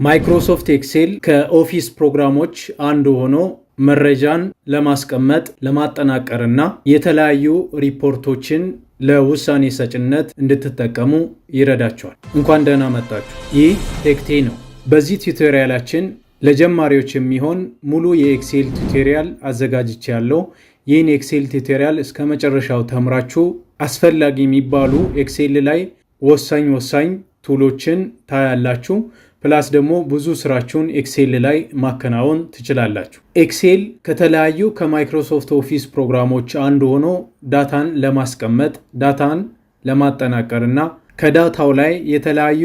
ማይክሮሶፍት ኤክሴል ከኦፊስ ፕሮግራሞች አንዱ ሆኖ መረጃን ለማስቀመጥ ለማጠናቀርና የተለያዩ ሪፖርቶችን ለውሳኔ ሰጭነት እንድትጠቀሙ ይረዳቸዋል። እንኳን ደህና መጣችሁ። ይህ ቴክቴ ነው። በዚህ ቱቶሪያላችን ለጀማሪዎች የሚሆን ሙሉ የኤክሴል ቱቶሪያል አዘጋጅቻለሁ። ይህን ኤክሴል ቱቶሪያል እስከ መጨረሻው ተምራችሁ አስፈላጊ የሚባሉ ኤክሴል ላይ ወሳኝ ቱሎችን ታያላችሁ። ፕላስ ደግሞ ብዙ ስራችሁን ኤክሴል ላይ ማከናወን ትችላላችሁ። ኤክሴል ከተለያዩ ከማይክሮሶፍት ኦፊስ ፕሮግራሞች አንዱ ሆኖ ዳታን ለማስቀመጥ ዳታን ለማጠናቀርና ከዳታው ላይ የተለያዩ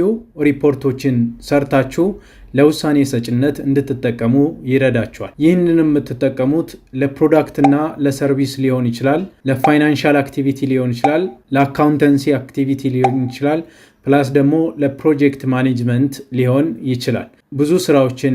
ሪፖርቶችን ሰርታችሁ ለውሳኔ ሰጭነት እንድትጠቀሙ ይረዳችኋል። ይህንን የምትጠቀሙት ለፕሮዳክትና ለሰርቪስ ሊሆን ይችላል፣ ለፋይናንሻል አክቲቪቲ ሊሆን ይችላል፣ ለአካውንተንሲ አክቲቪቲ ሊሆን ይችላል፣ ፕላስ ደግሞ ለፕሮጀክት ማኔጅመንት ሊሆን ይችላል። ብዙ ስራዎችን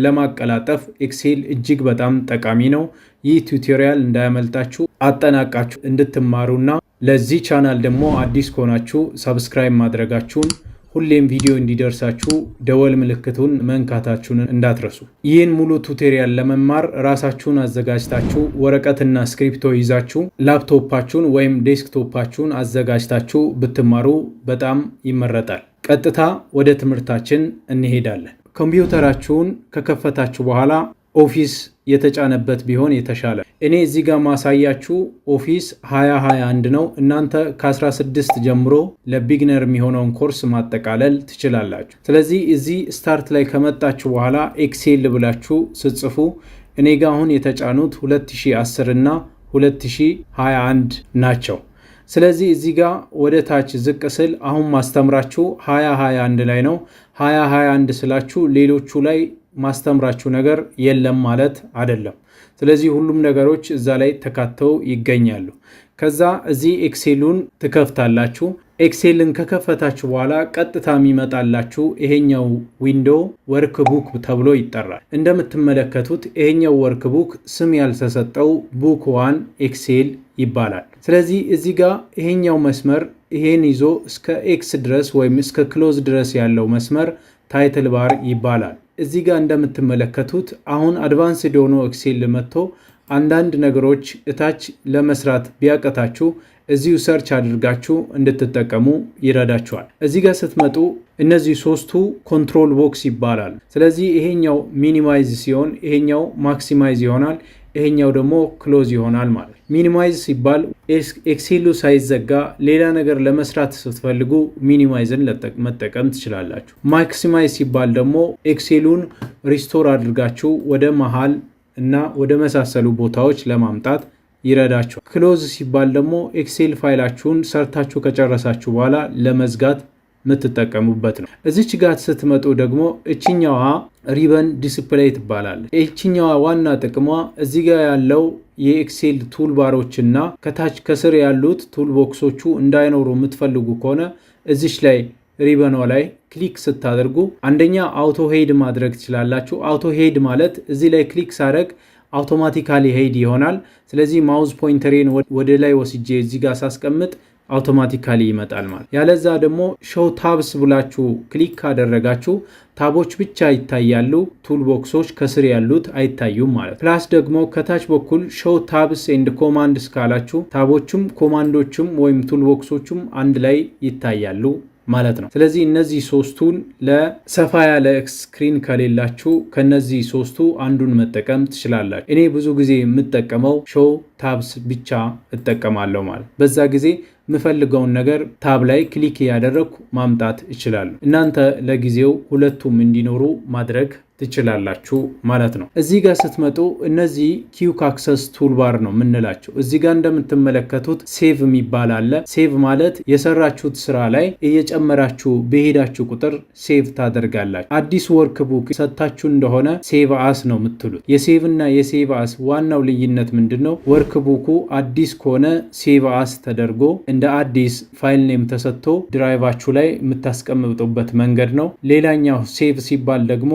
ለማቀላጠፍ ኤክሴል እጅግ በጣም ጠቃሚ ነው። ይህ ቱቶሪያል እንዳያመልጣችሁ አጠናቃችሁ እንድትማሩና ለዚህ ቻናል ደግሞ አዲስ ከሆናችሁ ሰብስክራይብ ማድረጋችሁን ሁሌም ቪዲዮ እንዲደርሳችሁ ደወል ምልክቱን መንካታችሁን እንዳትረሱ። ይህን ሙሉ ቱቶሪያል ለመማር ራሳችሁን አዘጋጅታችሁ ወረቀትና ስክሪፕቶ ይዛችሁ ላፕቶፓችሁን ወይም ዴስክቶፓችሁን አዘጋጅታችሁ ብትማሩ በጣም ይመረጣል። ቀጥታ ወደ ትምህርታችን እንሄዳለን። ኮምፒውተራችሁን ከከፈታችሁ በኋላ ኦፊስ የተጫነበት ቢሆን የተሻለ። እኔ እዚህ ጋር ማሳያችሁ ኦፊስ 2021 ነው። እናንተ ከ16 ጀምሮ ለቢግነር የሚሆነውን ኮርስ ማጠቃለል ትችላላችሁ። ስለዚህ እዚህ ስታርት ላይ ከመጣችሁ በኋላ ኤክሴል ብላችሁ ስትጽፉ እኔ ጋር አሁን የተጫኑት 2010 እና 2021 ናቸው። ስለዚህ እዚህ ጋር ወደ ታች ዝቅ ስል አሁን ማስተምራችሁ 2021 ላይ ነው። 2021 ስላችሁ ሌሎቹ ላይ ማስተምራችሁ ነገር የለም ማለት አይደለም። ስለዚህ ሁሉም ነገሮች እዛ ላይ ተካተው ይገኛሉ። ከዛ እዚህ ኤክሴሉን ትከፍታላችሁ። ኤክሴልን ከከፈታችሁ በኋላ ቀጥታ የሚመጣላችሁ ይሄኛው ዊንዶ ወርክ ቡክ ተብሎ ይጠራል። እንደምትመለከቱት ይሄኛው ወርክ ቡክ ስም ያልተሰጠው ቡክ 1 ኤክሴል ይባላል። ስለዚህ እዚህ ጋር ይሄኛው መስመር ይሄን ይዞ እስከ ኤክስ ድረስ ወይም እስከ ክሎዝ ድረስ ያለው መስመር ታይትል ባር ይባላል። እዚህ ጋር እንደምትመለከቱት አሁን አድቫንስድ ሆኖ ኤክሴል መጥቶ አንዳንድ ነገሮች እታች ለመስራት ቢያቀታችሁ እዚሁ ሰርች አድርጋችሁ እንድትጠቀሙ ይረዳችኋል። እዚህ ጋር ስትመጡ እነዚህ ሶስቱ ኮንትሮል ቦክስ ይባላል። ስለዚህ ይሄኛው ሚኒማይዝ ሲሆን ይሄኛው ማክሲማይዝ ይሆናል፣ ይሄኛው ደግሞ ክሎዝ ይሆናል ማለት። ሚኒማይዝ ሲባል ኤክሴሉ ሳይዘጋ ሌላ ነገር ለመስራት ስትፈልጉ ሚኒማይዝን መጠቀም ትችላላችሁ። ማክሲማይዝ ሲባል ደግሞ ኤክሴሉን ሪስቶር አድርጋችሁ ወደ መሃል እና ወደ መሳሰሉ ቦታዎች ለማምጣት ይረዳችኋል። ክሎዝ ሲባል ደግሞ ኤክሴል ፋይላችሁን ሰርታችሁ ከጨረሳችሁ በኋላ ለመዝጋት የምትጠቀሙበት ነው። እዚች ጋር ስትመጡ ደግሞ እችኛዋ ሪበን ዲስፕሌይ ትባላለች። እችኛዋ ዋና ጥቅሟ እዚህ ጋር ያለው የኤክሴል ቱልባሮችና ከታች ከስር ያሉት ቱልቦክሶቹ እንዳይኖሩ የምትፈልጉ ከሆነ እዚች ላይ ሪበኗ ላይ ክሊክ ስታደርጉ አንደኛ አውቶ ሄድ ማድረግ ትችላላችሁ። አውቶ ሄድ ማለት እዚህ ላይ ክሊክ ሳደርግ አውቶማቲካሊ ሄድ ይሆናል። ስለዚህ ማውዝ ፖይንተሬን ወደ ላይ ወስጄ እዚህ ጋር ሳስቀምጥ አውቶማቲካሊ ይመጣል ማለት። ያለዛ ደግሞ ሾው ታብስ ብላችሁ ክሊክ ካደረጋችሁ ታቦች ብቻ ይታያሉ፣ ቱልቦክሶች ከስር ያሉት አይታዩም ማለት። ፕላስ ደግሞ ከታች በኩል ሾው ታብስ ኤንድ ኮማንድስ ካላችሁ ታቦቹም ኮማንዶቹም ወይም ቱልቦክሶቹም አንድ ላይ ይታያሉ ማለት ነው። ስለዚህ እነዚህ ሶስቱን ለሰፋ ያለ ስክሪን ከሌላችሁ ከነዚህ ሶስቱ አንዱን መጠቀም ትችላላችሁ። እኔ ብዙ ጊዜ የምጠቀመው ሾው ታብስ ብቻ እጠቀማለሁ ማለት። በዛ ጊዜ የምፈልገውን ነገር ታብ ላይ ክሊክ ያደረግኩ ማምጣት እችላለሁ። እናንተ ለጊዜው ሁለቱም እንዲኖሩ ማድረግ ትችላላችሁ ማለት ነው። እዚህ ጋር ስትመጡ እነዚህ ኪዩክ አክሰስ ቱልባር ነው የምንላቸው። እዚህ ጋር እንደምትመለከቱት ሴቭ የሚባል አለ። ሴቭ ማለት የሰራችሁት ስራ ላይ እየጨመራችሁ በሄዳችሁ ቁጥር ሴቭ ታደርጋላችሁ። አዲስ ወርክ ቡክ ሰጥታችሁ እንደሆነ ሴቭ አስ ነው የምትሉት። የሴቭ እና የሴቭ አስ ዋናው ልዩነት ምንድን ነው? ወርክ ቡኩ አዲስ ከሆነ ሴቭ አስ ተደርጎ እንደ አዲስ ፋይል ኔም ተሰጥቶ ድራይቫችሁ ላይ የምታስቀምጡበት መንገድ ነው። ሌላኛው ሴቭ ሲባል ደግሞ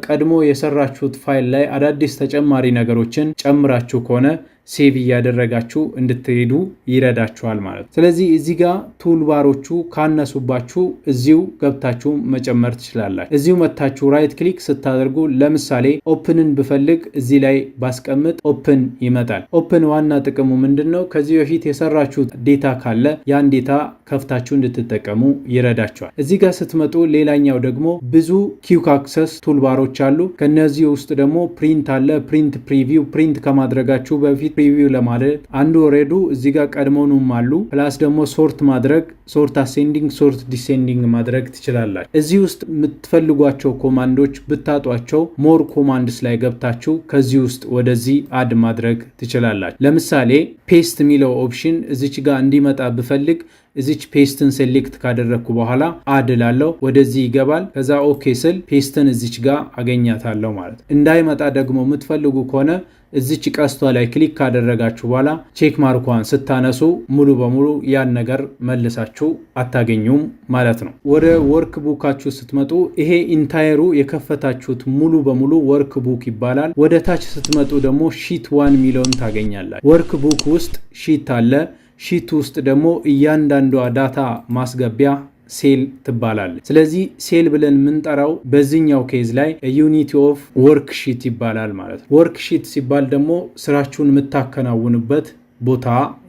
ቀድሞ የሰራችሁት ፋይል ላይ አዳዲስ ተጨማሪ ነገሮችን ጨምራችሁ ከሆነ ሴቭ እያደረጋችሁ እንድትሄዱ ይረዳችኋል ማለት። ስለዚህ እዚህ ጋር ቱልባሮቹ ካነሱባችሁ እዚሁ ገብታችሁ መጨመር ትችላላችሁ። እዚሁ መታችሁ ራይት ክሊክ ስታደርጉ ለምሳሌ ኦፕንን ብፈልግ እዚህ ላይ ባስቀምጥ ኦፕን ይመጣል። ኦፕን ዋና ጥቅሙ ምንድነው? ከዚህ በፊት የሰራችሁት ዴታ ካለ ያን ዴታ ከፍታችሁ እንድትጠቀሙ ይረዳችኋል። እዚህ ጋር ስትመጡ ሌላኛው ደግሞ ብዙ ኪውክ አክሰስ ቱልባሮች አሉ። ከነዚህ ውስጥ ደግሞ ፕሪንት አለ። ፕሪንት ፕሪቪው፣ ፕሪንት ከማድረጋችሁ በፊት ፕሪቪው ለማድረግ አንዱ ኦሬዱ እዚህ ጋር ቀድሞውንም አሉ። ፕላስ ደግሞ ሶርት ማድረግ፣ ሶርት አሴንዲንግ፣ ሶርት ዲሴንዲንግ ማድረግ ትችላላችሁ። እዚህ ውስጥ የምትፈልጓቸው ኮማንዶች ብታጧቸው ሞር ኮማንድስ ላይ ገብታችሁ ከዚህ ውስጥ ወደዚህ አድ ማድረግ ትችላላችሁ። ለምሳሌ ፔስት የሚለው ኦፕሽን እዚች ጋር እንዲመጣ ብፈልግ እዚች ፔስትን ሴሌክት ካደረግኩ በኋላ አድ ላለው ወደዚህ ይገባል። ከዛ ኦኬ ስል ፔስትን እዚች ጋር አገኛታለሁ ማለት። እንዳይመጣ ደግሞ የምትፈልጉ ከሆነ እዚች ቀስቷ ላይ ክሊክ ካደረጋችሁ በኋላ ቼክ ማርኳን ስታነሱ ሙሉ በሙሉ ያን ነገር መልሳችሁ አታገኙም ማለት ነው። ወደ ወርክ ቡካችሁ ስትመጡ ይሄ ኢንታየሩ የከፈታችሁት ሙሉ በሙሉ ወርክ ቡክ ይባላል። ወደ ታች ስትመጡ ደግሞ ሺት ዋን ሚለውን ታገኛላችሁ። ወርክ ቡክ ውስጥ ሺት አለ። ሺት ውስጥ ደግሞ እያንዳንዷ ዳታ ማስገቢያ ሴል ትባላለች። ስለዚህ ሴል ብለን የምንጠራው በዚህኛው ኬዝ ላይ ዩኒቲ ኦፍ ወርክ ሺት ይባላል ማለት ነው። ወርክ ሺት ሲባል ደግሞ ስራችሁን የምታከናውንበት ቦታ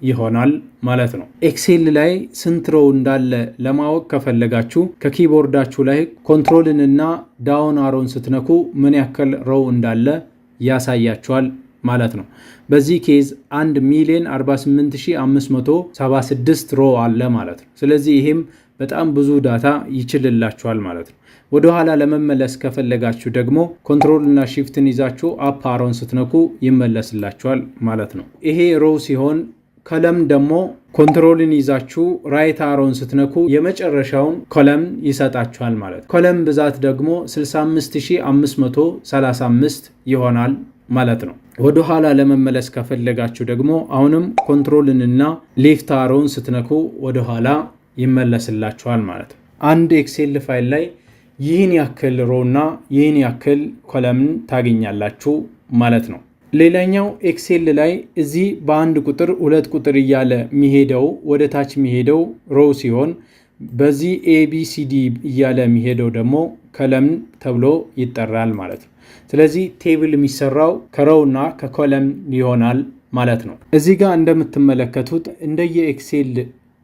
ይሆናል ማለት ነው። ኤክሴል ላይ ስንት ሮው እንዳለ ለማወቅ ከፈለጋችሁ ከኪቦርዳችሁ ላይ ኮንትሮልን እና ዳውን አሮን ስትነኩ ምን ያክል ሮው እንዳለ ያሳያችኋል ማለት ነው። በዚህ ኬዝ 1,048,576 ሮ አለ ማለት ነው። ስለዚህ ይሄም በጣም ብዙ ዳታ ይችልላችኋል ማለት ነው። ወደ ኋላ ለመመለስ ከፈለጋችሁ ደግሞ ኮንትሮል እና ሺፍትን ይዛችሁ አፕ አሮን ስትነኩ ይመለስላችኋል ማለት ነው። ይሄ ሮ ሲሆን ኮለም ደግሞ ኮንትሮልን ይዛችሁ ራይት አሮን ስትነኩ የመጨረሻውን ኮለም ይሰጣችኋል ማለት ነው። ኮለም ብዛት ደግሞ 65,535 ይሆናል ማለት ነው። ወደ ኋላ ለመመለስ ከፈለጋችሁ ደግሞ አሁንም ኮንትሮልንና ሌፍት አሮን ስትነኩ ወደ ኋላ ይመለስላችኋል ማለት ነው። አንድ ኤክሴል ፋይል ላይ ይህን ያክል ሮና ይህን ያክል ኮለምን ታገኛላችሁ ማለት ነው። ሌላኛው ኤክሴል ላይ እዚህ በአንድ ቁጥር ሁለት ቁጥር እያለ የሚሄደው ወደ ታች የሚሄደው ሮ ሲሆን በዚህ ኤቢሲዲ እያለ የሚሄደው ደግሞ ኮለም ተብሎ ይጠራል ማለት ነው። ስለዚህ ቴብል የሚሰራው ከሮውና ከኮለም ይሆናል ማለት ነው። እዚህ ጋር እንደምትመለከቱት እንደየ ኤክሴል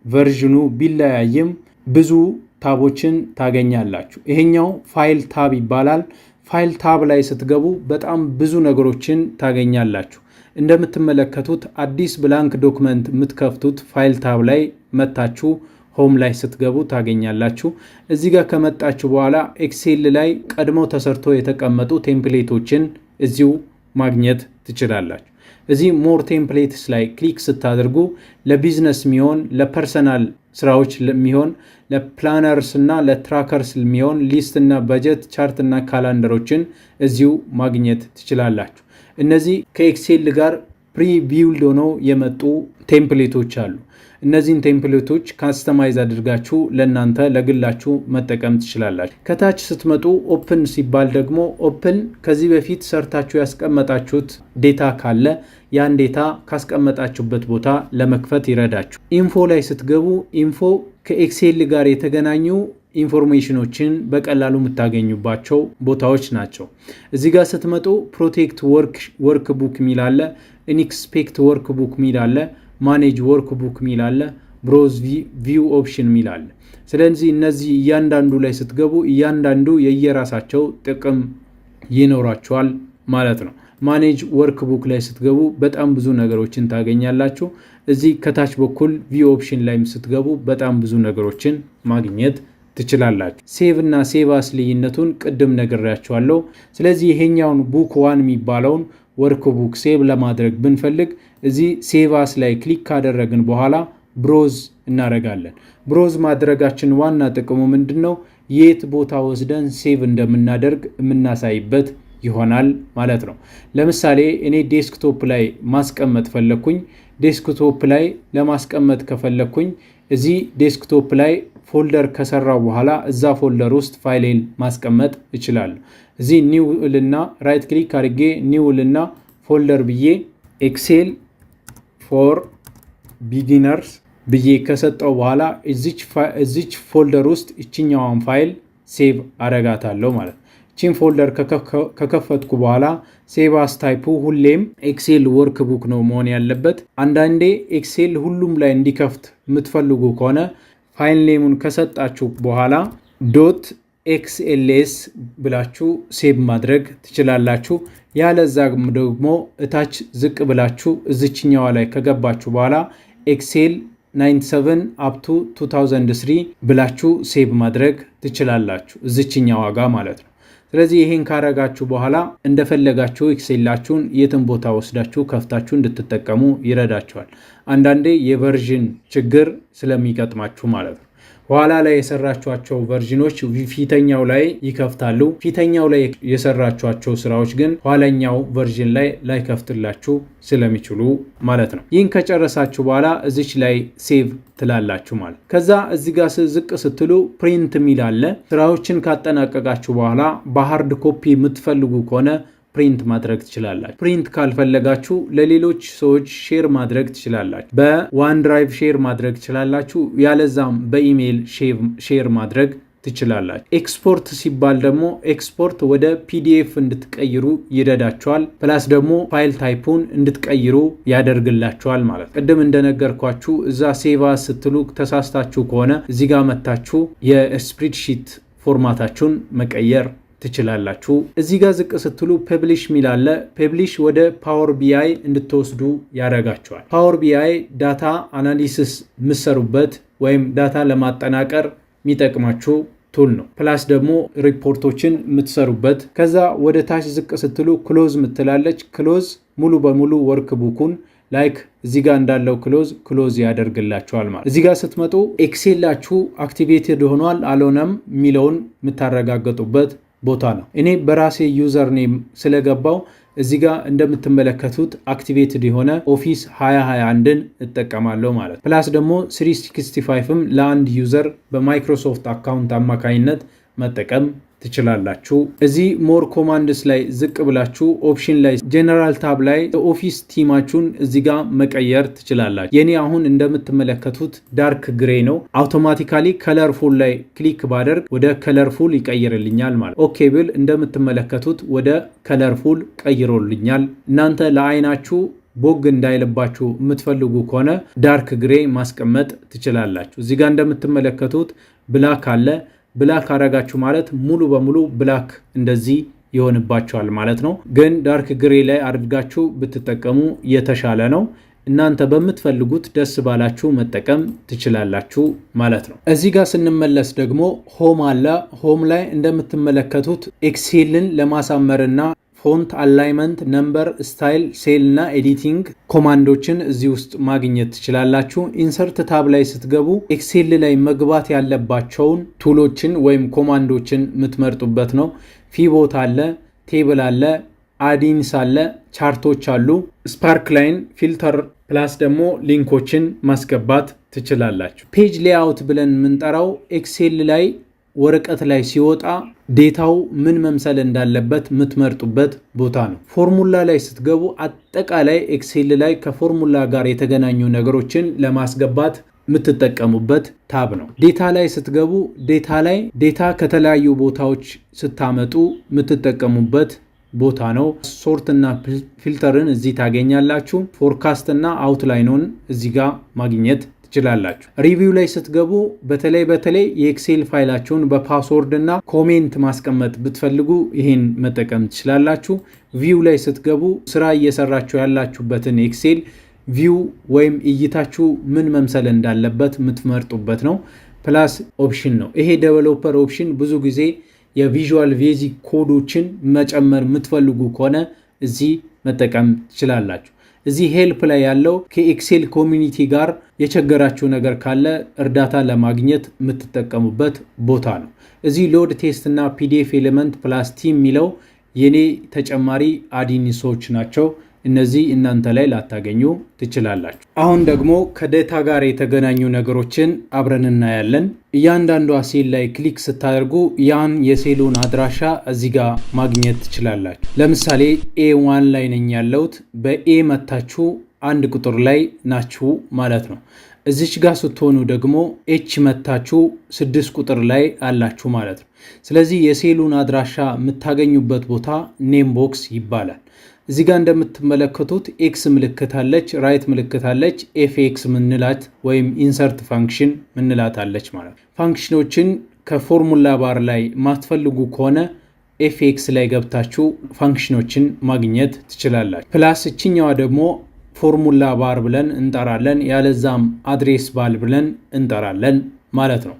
ቨርዥኑ ቢለያይም ብዙ ታቦችን ታገኛላችሁ። ይሄኛው ፋይል ታብ ይባላል። ፋይል ታብ ላይ ስትገቡ በጣም ብዙ ነገሮችን ታገኛላችሁ። እንደምትመለከቱት አዲስ ብላንክ ዶክመንት የምትከፍቱት ፋይል ታብ ላይ መታችሁ ሆም ላይ ስትገቡ ታገኛላችሁ። እዚህ ጋር ከመጣችሁ በኋላ ኤክሴል ላይ ቀድመው ተሰርቶ የተቀመጡ ቴምፕሌቶችን እዚሁ ማግኘት ትችላላችሁ። እዚህ ሞር ቴምፕሌትስ ላይ ክሊክ ስታደርጉ ለቢዝነስ የሚሆን ለፐርሰናል ስራዎች የሚሆን ለፕላነርስ እና ለትራከርስ የሚሆን ሊስት እና በጀት ቻርት እና ካላንደሮችን እዚሁ ማግኘት ትችላላችሁ። እነዚህ ከኤክሴል ጋር ፕሪቢውልድ ሆነው የመጡ ቴምፕሌቶች አሉ። እነዚህን ቴምፕሌቶች ካስተማይዝ አድርጋችሁ ለእናንተ ለግላችሁ መጠቀም ትችላላችሁ። ከታች ስትመጡ ኦፕን ሲባል ደግሞ ኦፕን ከዚህ በፊት ሰርታችሁ ያስቀመጣችሁት ዴታ ካለ ያን ዴታ ካስቀመጣችሁበት ቦታ ለመክፈት ይረዳችሁ። ኢንፎ ላይ ስትገቡ ኢንፎ ከኤክሴል ጋር የተገናኙ ኢንፎርሜሽኖችን በቀላሉ የምታገኙባቸው ቦታዎች ናቸው። እዚህ ጋር ስትመጡ ፕሮቴክት ወርክ ቡክ ሚል አለ፣ ኢንስፔክት ወርክ ቡክ ሚል አለ፣ ማኔጅ ወርክ ቡክ ሚል አለ፣ ብሮዝ ቪው ኦፕሽን ሚል አለ። ስለዚህ እነዚህ እያንዳንዱ ላይ ስትገቡ እያንዳንዱ የየራሳቸው ጥቅም ይኖራቸዋል ማለት ነው። ማኔጅ ወርክ ቡክ ላይ ስትገቡ በጣም ብዙ ነገሮችን ታገኛላችሁ። እዚህ ከታች በኩል ቪው ኦፕሽን ላይ ስትገቡ በጣም ብዙ ነገሮችን ማግኘት ትችላላችሁ። ሴቭ እና ሴቭ አስ ልዩነቱን ቅድም ነግሬያችኋለሁ። ስለዚህ ይሄኛውን ቡክ ዋን የሚባለውን ወርክ ቡክ ሴቭ ለማድረግ ብንፈልግ እዚህ ሴቭ አስ ላይ ክሊክ ካደረግን በኋላ ብሮዝ እናደርጋለን። ብሮዝ ማድረጋችን ዋና ጥቅሙ ምንድነው? የት ቦታ ወስደን ሴቭ እንደምናደርግ የምናሳይበት ይሆናል ማለት ነው። ለምሳሌ እኔ ዴስክቶፕ ላይ ማስቀመጥ ፈለኩኝ። ዴስክቶፕ ላይ ለማስቀመጥ ከፈለኩኝ እዚህ ዴስክቶፕ ላይ ፎልደር ከሰራው በኋላ እዛ ፎልደር ውስጥ ፋይሌን ማስቀመጥ እችላለሁ። እዚህ ኒው ልና ራይት ክሊክ አድርጌ ኒው ልና ፎልደር ብዬ ኤክሴል ፎር ቢጊነርስ ብዬ ከሰጠው በኋላ እዚች ፎልደር ውስጥ እችኛዋን ፋይል ሴቭ አረጋታለሁ ማለት ነው። እቺን ፎልደር ከከፈትኩ በኋላ ሴቭ አስ ታይፑ ሁሌም ኤክሴል ወርክ ቡክ ነው መሆን ያለበት። አንዳንዴ ኤክሴል ሁሉም ላይ እንዲከፍት የምትፈልጉ ከሆነ ፋይል ኔሙን ከሰጣችሁ በኋላ ዶት ኤክስኤልኤስ ብላችሁ ሴቭ ማድረግ ትችላላችሁ። ያለዛም ደግሞ እታች ዝቅ ብላችሁ እዚችኛዋ ላይ ከገባችሁ በኋላ ኤክሴል 97 up to 2003 ብላችሁ ሴቭ ማድረግ ትችላላችሁ እዚችኛዋ ጋር ማለት ነው። ስለዚህ ይሄን ካረጋችሁ በኋላ እንደፈለጋችሁ ኤክሴላችሁን የትን ቦታ ወስዳችሁ ከፍታችሁ እንድትጠቀሙ ይረዳችኋል። አንዳንዴ የቨርዥን ችግር ስለሚገጥማችሁ ማለት ነው። ኋላ ላይ የሰራችኋቸው ቨርዥኖች ፊተኛው ላይ ይከፍታሉ። ፊተኛው ላይ የሰራችኋቸው ስራዎች ግን ኋለኛው ቨርዥን ላይ ላይከፍትላችሁ ስለሚችሉ ማለት ነው። ይህን ከጨረሳችሁ በኋላ እዚች ላይ ሴቭ ትላላችሁ ማለት። ከዛ እዚህ ጋር ዝቅ ስትሉ ፕሪንት ሚል አለ። ስራዎችን ካጠናቀቃችሁ በኋላ በሃርድ ኮፒ የምትፈልጉ ከሆነ ፕሪንት ማድረግ ትችላላችሁ። ፕሪንት ካልፈለጋችሁ ለሌሎች ሰዎች ሼር ማድረግ ትችላላችሁ። በዋን ድራይቭ ሼር ማድረግ ትችላላችሁ። ያለዛም በኢሜይል ሼር ማድረግ ትችላላችሁ። ኤክስፖርት ሲባል ደግሞ ኤክስፖርት ወደ ፒዲኤፍ እንድትቀይሩ ይረዳችኋል። ፕላስ ደግሞ ፋይል ታይፑን እንድትቀይሩ ያደርግላችኋል ማለት ነው። ቅድም እንደነገርኳችሁ እዛ ሴቫ ስትሉ ተሳስታችሁ ከሆነ እዚህ ጋር መታችሁ የስፕሪድሺት ፎርማታችሁን መቀየር ትችላላችሁ። እዚህ ጋር ዝቅ ስትሉ ፐብሊሽ ሚል አለ። ፐብሊሽ ወደ ፓወር ቢአይ እንድትወስዱ ያደርጋችኋል። ፓወር ቢአይ ዳታ አናሊሲስ የምትሰሩበት ወይም ዳታ ለማጠናቀር የሚጠቅማችሁ ቱል ነው። ፕላስ ደግሞ ሪፖርቶችን የምትሰሩበት። ከዛ ወደ ታች ዝቅ ስትሉ ክሎዝ ምትላለች። ክሎዝ ሙሉ በሙሉ ወርክ ቡኩን ላይክ እዚህ ጋር እንዳለው ክሎዝ ያደርግላችኋል ማለት። እዚህ ጋር ስትመጡ ኤክሴላችሁ አክቲቬትድ ሆኗል አልሆነም የሚለውን የምታረጋግጡበት ቦታ ነው። እኔ በራሴ ዩዘር ኔም ስለገባው እዚህ ጋር እንደምትመለከቱት አክቲቬትድ የሆነ ኦፊስ 2021ን እጠቀማለሁ ማለት። ፕላስ ደግሞ 365ም ለአንድ ዩዘር በማይክሮሶፍት አካውንት አማካኝነት መጠቀም ትችላላችሁ። እዚህ ሞር ኮማንድስ ላይ ዝቅ ብላችሁ ኦፕሽን ላይ ጀነራል ታብ ላይ ኦፊስ ቲማችሁን እዚህ ጋር መቀየር ትችላላችሁ። የኔ አሁን እንደምትመለከቱት ዳርክ ግሬ ነው። አውቶማቲካሊ ከለርፉል ላይ ክሊክ ባደርግ ወደ ከለርፉል ይቀይርልኛል ማለት። ኦኬ ብል እንደምትመለከቱት ወደ ከለርፉል ቀይሮልኛል። እናንተ ለአይናችሁ ቦግ እንዳይልባችሁ የምትፈልጉ ከሆነ ዳርክ ግሬ ማስቀመጥ ትችላላችሁ። እዚህ ጋር እንደምትመለከቱት ብላክ አለ። ብላክ አረጋችሁ ማለት ሙሉ በሙሉ ብላክ እንደዚህ ይሆንባችኋል ማለት ነው። ግን ዳርክ ግሬ ላይ አድርጋችሁ ብትጠቀሙ የተሻለ ነው። እናንተ በምትፈልጉት ደስ ባላችሁ መጠቀም ትችላላችሁ ማለት ነው። እዚህ ጋር ስንመለስ ደግሞ ሆም አለ። ሆም ላይ እንደምትመለከቱት ኤክሴልን ለማሳመርና ፎንት አላይመንት፣ ነምበር፣ ስታይል፣ ሴል እና ኤዲቲንግ ኮማንዶችን እዚህ ውስጥ ማግኘት ትችላላችሁ። ኢንሰርት ታብ ላይ ስትገቡ ኤክሴል ላይ መግባት ያለባቸውን ቱሎችን ወይም ኮማንዶችን የምትመርጡበት ነው። ፊቦት አለ፣ ቴብል አለ፣ አዲንስ አለ፣ ቻርቶች አሉ፣ ስፓርክ ላይን፣ ፊልተር ፕላስ ደግሞ ሊንኮችን ማስገባት ትችላላችሁ። ፔጅ ሌአውት ብለን የምንጠራው ኤክሴል ላይ ወረቀት ላይ ሲወጣ ዴታው ምን መምሰል እንዳለበት የምትመርጡበት ቦታ ነው። ፎርሙላ ላይ ስትገቡ አጠቃላይ ኤክሴል ላይ ከፎርሙላ ጋር የተገናኙ ነገሮችን ለማስገባት የምትጠቀሙበት ታብ ነው። ዴታ ላይ ስትገቡ ዴታ ከተለያዩ ቦታዎች ስታመጡ የምትጠቀሙበት ቦታ ነው። ሶርት እና ፊልተርን እዚህ ታገኛላችሁ። ፎርካስት እና አውትላይኑን እዚህ ጋር ማግኘት ትችላላችሁ። ሪቪው ላይ ስትገቡ በተለይ የኤክሴል ፋይላችሁን በፓስወርድ እና ኮሜንት ማስቀመጥ ብትፈልጉ ይህን መጠቀም ትችላላችሁ። ቪው ላይ ስትገቡ ስራ እየሰራችሁ ያላችሁበትን ኤክሴል ቪው ወይም እይታችሁ ምን መምሰል እንዳለበት የምትመርጡበት ነው። ፕላስ ኦፕሽን ነው። ይሄ ዴቨሎፐር ኦፕሽን ብዙ ጊዜ የቪዥዋል ቤዚክ ኮዶችን መጨመር የምትፈልጉ ከሆነ እዚህ መጠቀም ትችላላችሁ። እዚህ ሄልፕ ላይ ያለው ከኤክሴል ኮሚኒቲ ጋር የቸገራችሁ ነገር ካለ እርዳታ ለማግኘት የምትጠቀሙበት ቦታ ነው። እዚህ ሎድ ቴስት እና ፒዲኤፍ ኤሌመንት ፕላስ ቲም የሚለው የኔ ተጨማሪ አዲንሶች ናቸው። እነዚህ እናንተ ላይ ላታገኙ ትችላላችሁ። አሁን ደግሞ ከዴታ ጋር የተገናኙ ነገሮችን አብረን እናያለን። እያንዳንዷ ሴል ላይ ክሊክ ስታደርጉ ያን የሴሉን አድራሻ እዚህ ጋር ማግኘት ትችላላችሁ። ለምሳሌ A1 ላይ ነኝ ያለሁት። በኤ መታችሁ አንድ ቁጥር ላይ ናችሁ ማለት ነው። እዚች ጋር ስትሆኑ ደግሞ ኤች መታችሁ 6 ቁጥር ላይ አላችሁ ማለት ነው። ስለዚህ የሴሉን አድራሻ የምታገኙበት ቦታ ኔም ቦክስ ይባላል። እዚህ ጋር እንደምትመለከቱት ኤክስ ምልክት አለች፣ ራይት ምልክት አለች፣ ኤፍኤክስ ምንላት ወይም ኢንሰርት ፋንክሽን ምንላት አለች ማለት ነው። ፋንክሽኖችን ከፎርሙላ ባር ላይ ማትፈልጉ ከሆነ ኤፍኤክስ ላይ ገብታችሁ ፋንክሽኖችን ማግኘት ትችላላችሁ። ፕላስ እችኛዋ ደግሞ ፎርሙላ ባር ብለን እንጠራለን፣ ያለዛም አድሬስ ባር ብለን እንጠራለን ማለት ነው።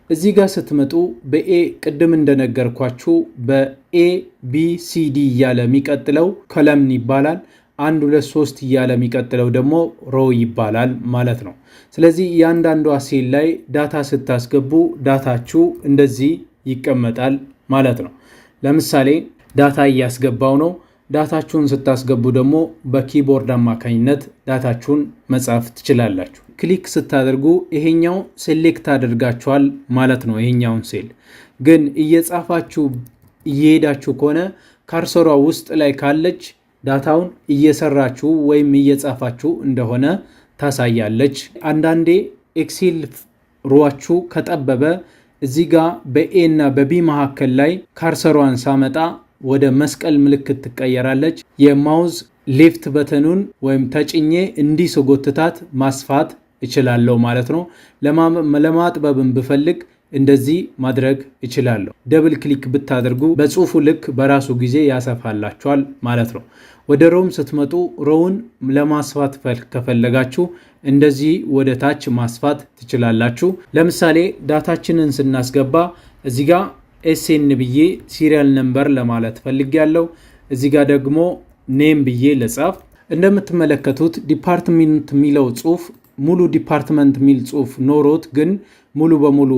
እዚህ ጋር ስትመጡ በኤ ቅድም እንደነገርኳችሁ በኤ ቢ ሲ ዲ እያለ የሚቀጥለው ኮለምን ይባላል። 1 2 3 እያለ የሚቀጥለው ደግሞ ሮ ይባላል ማለት ነው። ስለዚህ እያንዳንዷ ሴል ላይ ዳታ ስታስገቡ ዳታችሁ እንደዚህ ይቀመጣል ማለት ነው። ለምሳሌ ዳታ እያስገባው ነው። ዳታችሁን ስታስገቡ ደግሞ በኪቦርድ አማካኝነት ዳታችሁን መጻፍ ትችላላችሁ። ክሊክ ስታደርጉ ይሄኛው ሴሌክት አድርጋችኋል ማለት ነው። ይሄኛውን ሴል ግን እየጻፋችሁ እየሄዳችሁ ከሆነ ካርሰሯ ውስጥ ላይ ካለች ዳታውን እየሰራችሁ ወይም እየጻፋችሁ እንደሆነ ታሳያለች። አንዳንዴ ኤክሴል ሮዋችሁ ከጠበበ እዚህ ጋር በኤ እና በቢ መካከል ላይ ካርሰሯን ሳመጣ ወደ መስቀል ምልክት ትቀየራለች። የማውዝ ሌፍት በተኑን ወይም ተጭኜ እንዲህ ስጎትታት ማስፋት እችላለሁ ማለት ነው። ለማጥበብን ብፈልግ እንደዚህ ማድረግ እችላለሁ። ደብል ክሊክ ብታደርጉ በጽሁፉ ልክ በራሱ ጊዜ ያሰፋላችኋል ማለት ነው። ወደ ሮም ስትመጡ ሮውን ለማስፋት ከፈለጋችሁ እንደዚህ ወደ ታች ማስፋት ትችላላችሁ። ለምሳሌ ዳታችንን ስናስገባ እዚህ ጋር ኤስኤን ብዬ ሲሪያል ነምበር ለማለት ፈልጌያለሁ። እዚህ ጋር ደግሞ ኔም ብዬ ለጻፍ። እንደምትመለከቱት ዲፓርትመንት የሚለው ጽሁፍ ሙሉ ዲፓርትመንት የሚል ጽሁፍ ኖሮት ግን ሙሉ በሙሉ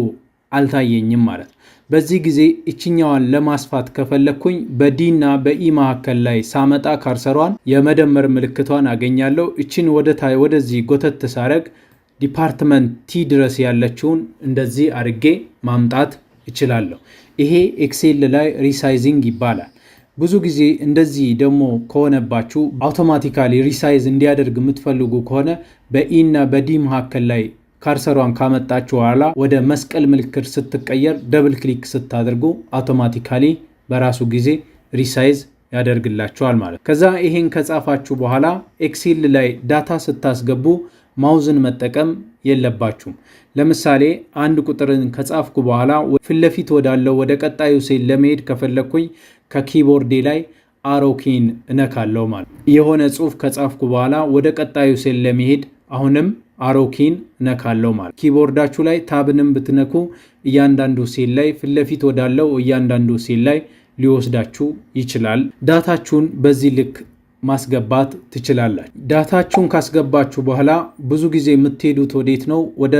አልታየኝም ማለት ነው። በዚህ ጊዜ እችኛዋን ለማስፋት ከፈለኩኝ በዲ እና በኢ መካከል ላይ ሳመጣ ካርሰሯን የመደመር ምልክቷን አገኛለሁ። እችን ወደዚህ ጎተት ሳረግ ዲፓርትመንት ቲ ድረስ ያለችውን እንደዚህ አድርጌ ማምጣት እችላለሁ። ይሄ ኤክሴል ላይ ሪሳይዚንግ ይባላል። ብዙ ጊዜ እንደዚህ ደግሞ ከሆነባችሁ አውቶማቲካሊ ሪሳይዝ እንዲያደርግ የምትፈልጉ ከሆነ በኢ እና በዲ መካከል ላይ ካርሰሯን ካመጣችሁ በኋላ ወደ መስቀል ምልክት ስትቀየር ደብል ክሊክ ስታደርጉ አውቶማቲካሊ በራሱ ጊዜ ሪሳይዝ ያደርግላችኋል ማለት። ከዛ ይሄን ከጻፋችሁ በኋላ ኤክሴል ላይ ዳታ ስታስገቡ ማውዝን መጠቀም የለባችሁም። ለምሳሌ አንድ ቁጥርን ከጻፍኩ በኋላ ፊት ለፊት ወዳለው ወደ ቀጣዩ ሴል ለመሄድ ከፈለኩኝ ከኪቦርዴ ላይ አሮኪን እነካለው ማለት። የሆነ ጽሁፍ ከጻፍኩ በኋላ ወደ ቀጣዩ ሴል ለመሄድ አሁንም አሮኪን እነካለው ማለት። ኪቦርዳችሁ ላይ ታብንም ብትነኩ እያንዳንዱ ሴል ላይ ፊት ለፊት ወዳለው እያንዳንዱ ሴል ላይ ሊወስዳችሁ ይችላል። ዳታችሁን በዚህ ልክ ማስገባት ትችላላችሁ። ዳታችሁን ካስገባችሁ በኋላ ብዙ ጊዜ የምትሄዱት ወዴት ነው? ወደ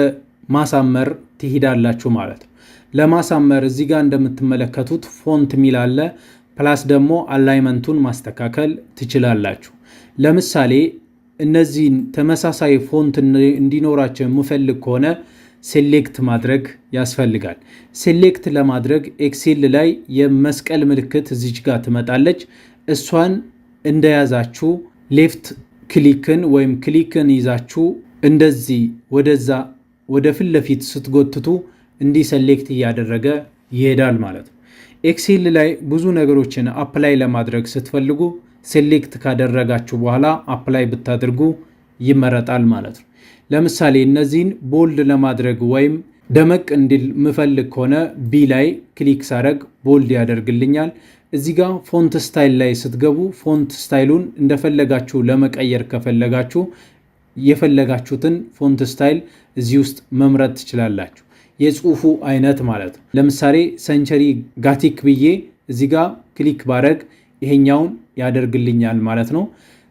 ማሳመር ትሄዳላችሁ ማለት ነው። ለማሳመር እዚህ ጋር እንደምትመለከቱት ፎንት ሚል አለ። ፕላስ ደግሞ አላይመንቱን ማስተካከል ትችላላችሁ። ለምሳሌ እነዚህን ተመሳሳይ ፎንት እንዲኖራቸው የምፈልግ ከሆነ ሴሌክት ማድረግ ያስፈልጋል። ሴሌክት ለማድረግ ኤክሴል ላይ የመስቀል ምልክት እዚች ጋር ትመጣለች። እሷን እንደያዛችሁ ሌፍት ክሊክን ወይም ክሊክን ይዛችሁ እንደዚህ ወደዛ ወደ ፊት ለፊት ስትጎትቱ እንዲህ ሴሌክት እያደረገ ይሄዳል ማለት ነው። ኤክሴል ላይ ብዙ ነገሮችን አፕላይ ለማድረግ ስትፈልጉ ሴሌክት ካደረጋችሁ በኋላ አፕላይ ብታደርጉ ይመረጣል ማለት ነው። ለምሳሌ እነዚህን ቦልድ ለማድረግ ወይም ደመቅ እንዲል ምፈልግ ከሆነ ቢ ላይ ክሊክ ሳረግ ቦልድ ያደርግልኛል። እዚህ ጋር ፎንት ስታይል ላይ ስትገቡ ፎንት ስታይሉን እንደፈለጋችሁ ለመቀየር ከፈለጋችሁ የፈለጋችሁትን ፎንት ስታይል እዚህ ውስጥ መምረጥ ትችላላችሁ። የጽሁፉ አይነት ማለት ነው። ለምሳሌ ሰንቸሪ ጋቲክ ብዬ እዚህ ጋር ክሊክ ባረግ ይሄኛውን ያደርግልኛል ማለት ነው።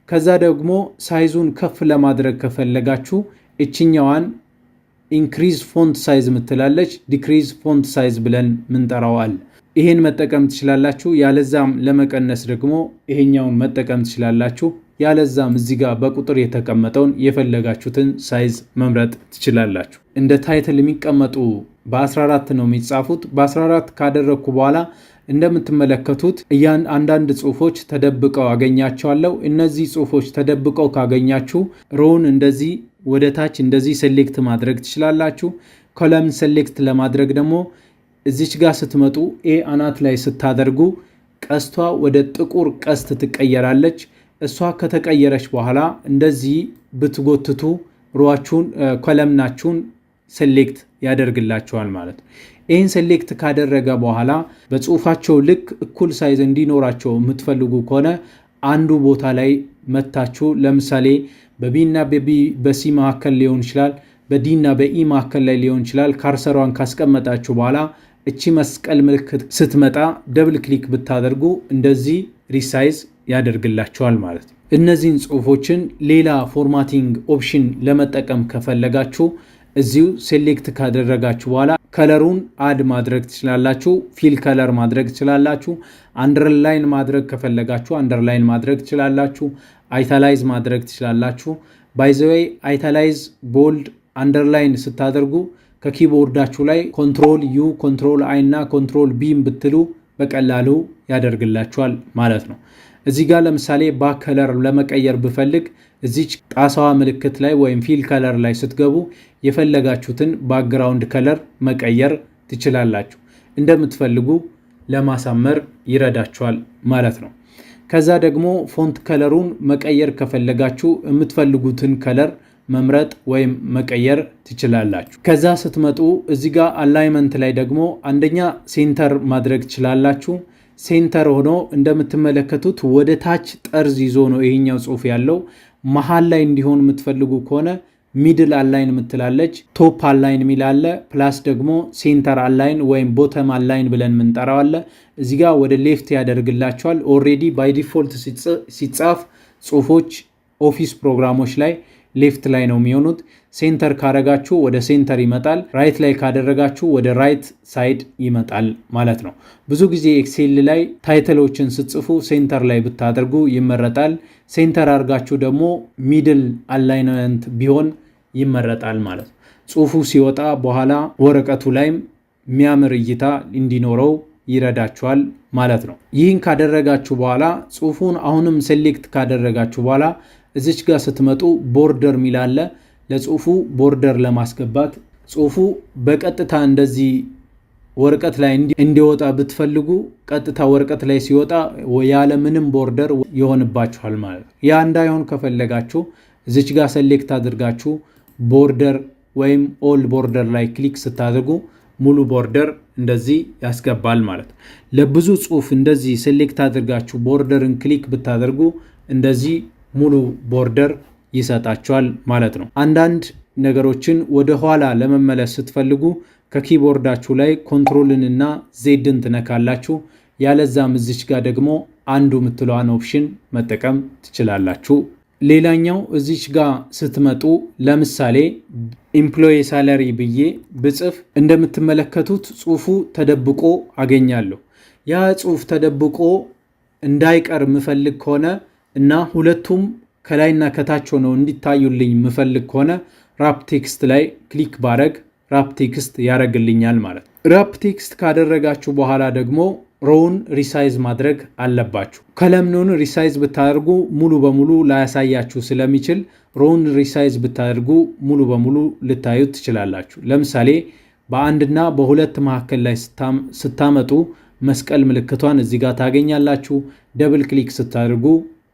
ከዛ ደግሞ ሳይዙን ከፍ ለማድረግ ከፈለጋችሁ እችኛዋን ኢንክሪዝ ፎንት ሳይዝ ምትላለች፣ ዲክሪዝ ፎንት ሳይዝ ብለን ምንጠራዋል። ይሄን መጠቀም ትችላላችሁ። ያለዛም ለመቀነስ ደግሞ ይሄኛውን መጠቀም ትችላላችሁ። ያለዛም እዚህ ጋር በቁጥር የተቀመጠውን የፈለጋችሁትን ሳይዝ መምረጥ ትችላላችሁ። እንደ ታይትል የሚቀመጡ በ14 ነው የሚጻፉት። በ14 ካደረግኩ በኋላ እንደምትመለከቱት አንዳንድ ጽሁፎች ተደብቀው አገኛቸዋለሁ። እነዚህ ጽሁፎች ተደብቀው ካገኛችሁ ሮውን እንደዚህ ወደ ታች እንደዚህ ሴሌክት ማድረግ ትችላላችሁ። ኮለም ሴሌክት ለማድረግ ደግሞ እዚች ጋር ስትመጡ ኤ አናት ላይ ስታደርጉ ቀስቷ ወደ ጥቁር ቀስት ትቀየራለች። እሷ ከተቀየረች በኋላ እንደዚህ ብትጎትቱ ሮዋችሁን ኮለምናችሁን ሴሌክት ያደርግላችኋል ማለት ነው። ይህን ሴሌክት ካደረገ በኋላ በጽሁፋቸው ልክ እኩል ሳይዝ እንዲኖራቸው የምትፈልጉ ከሆነ አንዱ ቦታ ላይ መታችሁ፣ ለምሳሌ በቢና በሲ መካከል ሊሆን ይችላል፣ በዲና በኢ መካከል ላይ ሊሆን ይችላል። ካርሰሯን ካስቀመጣችሁ በኋላ እቺ መስቀል ምልክት ስትመጣ ደብል ክሊክ ብታደርጉ እንደዚህ ሪሳይዝ ያደርግላችኋል ማለት ነው። እነዚህን ጽሁፎችን ሌላ ፎርማቲንግ ኦፕሽን ለመጠቀም ከፈለጋችሁ እዚሁ ሴሌክት ካደረጋችሁ በኋላ ከለሩን አድ ማድረግ ትችላላችሁ። ፊል ከለር ማድረግ ትችላላችሁ። አንደርላይን ማድረግ ከፈለጋችሁ አንደርላይን ማድረግ ትችላላችሁ። አይታላይዝ ማድረግ ትችላላችሁ። ባይ ዘ ዌይ አይታላይዝ፣ ቦልድ፣ አንደርላይን ስታደርጉ ከኪቦርዳችሁ ላይ ኮንትሮል ዩ፣ ኮንትሮል አይ እና ኮንትሮል ቢም ብትሉ በቀላሉ ያደርግላችኋል ማለት ነው። እዚህ ጋር ለምሳሌ ባክ ከለር ለመቀየር ብፈልግ እዚች ጣሳዋ ምልክት ላይ ወይም ፊል ከለር ላይ ስትገቡ የፈለጋችሁትን ባክግራውንድ ከለር መቀየር ትችላላችሁ። እንደምትፈልጉ ለማሳመር ይረዳችኋል ማለት ነው። ከዛ ደግሞ ፎንት ከለሩን መቀየር ከፈለጋችሁ የምትፈልጉትን ከለር መምረጥ ወይም መቀየር ትችላላችሁ። ከዛ ስትመጡ እዚህ ጋር አላይመንት ላይ ደግሞ አንደኛ ሴንተር ማድረግ ትችላላችሁ። ሴንተር ሆኖ እንደምትመለከቱት ወደ ታች ጠርዝ ይዞ ነው ይሄኛው ጽሁፍ ያለው። መሃል ላይ እንዲሆን የምትፈልጉ ከሆነ ሚድል አላይን የምትላለች፣ ቶፕ አላይን የሚላለ፣ ፕላስ ደግሞ ሴንተር አላይን ወይም ቦተም አላይን ብለን የምንጠራው አለ። እዚህ ጋር ወደ ሌፍት ያደርግላቸዋል። ኦልሬዲ ባይ ዲፎልት ሲጻፍ ጽሁፎች ኦፊስ ፕሮግራሞች ላይ ሌፍት ላይ ነው የሚሆኑት። ሴንተር ካደረጋችሁ ወደ ሴንተር ይመጣል። ራይት ላይ ካደረጋችሁ ወደ ራይት ሳይድ ይመጣል ማለት ነው። ብዙ ጊዜ ኤክሴል ላይ ታይትሎችን ስትጽፉ ሴንተር ላይ ብታደርጉ ይመረጣል። ሴንተር አድርጋችሁ ደግሞ ሚድል አላይንመንት ቢሆን ይመረጣል ማለት ነው። ጽሁፉ ሲወጣ በኋላ ወረቀቱ ላይም የሚያምር እይታ እንዲኖረው ይረዳችኋል ማለት ነው። ይህን ካደረጋችሁ በኋላ ጽሁፉን አሁንም ሴሌክት ካደረጋችሁ በኋላ እዚች ጋር ስትመጡ ቦርደር ሚላለ፣ ለጽሁፉ ቦርደር ለማስገባት ጽሁፉ በቀጥታ እንደዚህ ወረቀት ላይ እንዲወጣ ብትፈልጉ ቀጥታ ወረቀት ላይ ሲወጣ ያለ ምንም ቦርደር ይሆንባችኋል ማለት ነው። ያ እንዳይሆን ከፈለጋችሁ እዚች ጋር ሴሌክት አድርጋችሁ ቦርደር ወይም ኦል ቦርደር ላይ ክሊክ ስታደርጉ ሙሉ ቦርደር እንደዚህ ያስገባል ማለት ነው። ለብዙ ጽሁፍ እንደዚህ ሴሌክት አድርጋችሁ ቦርደርን ክሊክ ብታደርጉ እንደዚህ ሙሉ ቦርደር ይሰጣችኋል ማለት ነው። አንዳንድ ነገሮችን ወደ ኋላ ለመመለስ ስትፈልጉ ከኪቦርዳችሁ ላይ ኮንትሮልን እና ዜድን ትነካላችሁ። ያለዛም እዚች ጋር ደግሞ አንዱ የምትለዋን ኦፕሽን መጠቀም ትችላላችሁ። ሌላኛው እዚች ጋር ስትመጡ ለምሳሌ ኢምፕሎይ ሳላሪ ብዬ ብጽፍ እንደምትመለከቱት ጽሁፉ ተደብቆ አገኛለሁ። ያ ጽሁፍ ተደብቆ እንዳይቀር ምፈልግ ከሆነ እና ሁለቱም ከላይና ከታች ሆነው እንዲታዩልኝ ምፈልግ ከሆነ ራፕ ቴክስት ላይ ክሊክ ባረግ ራፕ ቴክስት ያደርግልኛል ማለት ነው። ራፕ ቴክስት ካደረጋችሁ በኋላ ደግሞ ሮውን ሪሳይዝ ማድረግ አለባችሁ። ከለምኑን ሪሳይዝ ብታደርጉ ሙሉ በሙሉ ላያሳያችሁ ስለሚችል ሮውን ሪሳይዝ ብታደርጉ ሙሉ በሙሉ ልታዩት ትችላላችሁ። ለምሳሌ በአንድና በሁለት መካከል ላይ ስታመጡ መስቀል ምልክቷን እዚህ ጋር ታገኛላችሁ። ደብል ክሊክ ስታደርጉ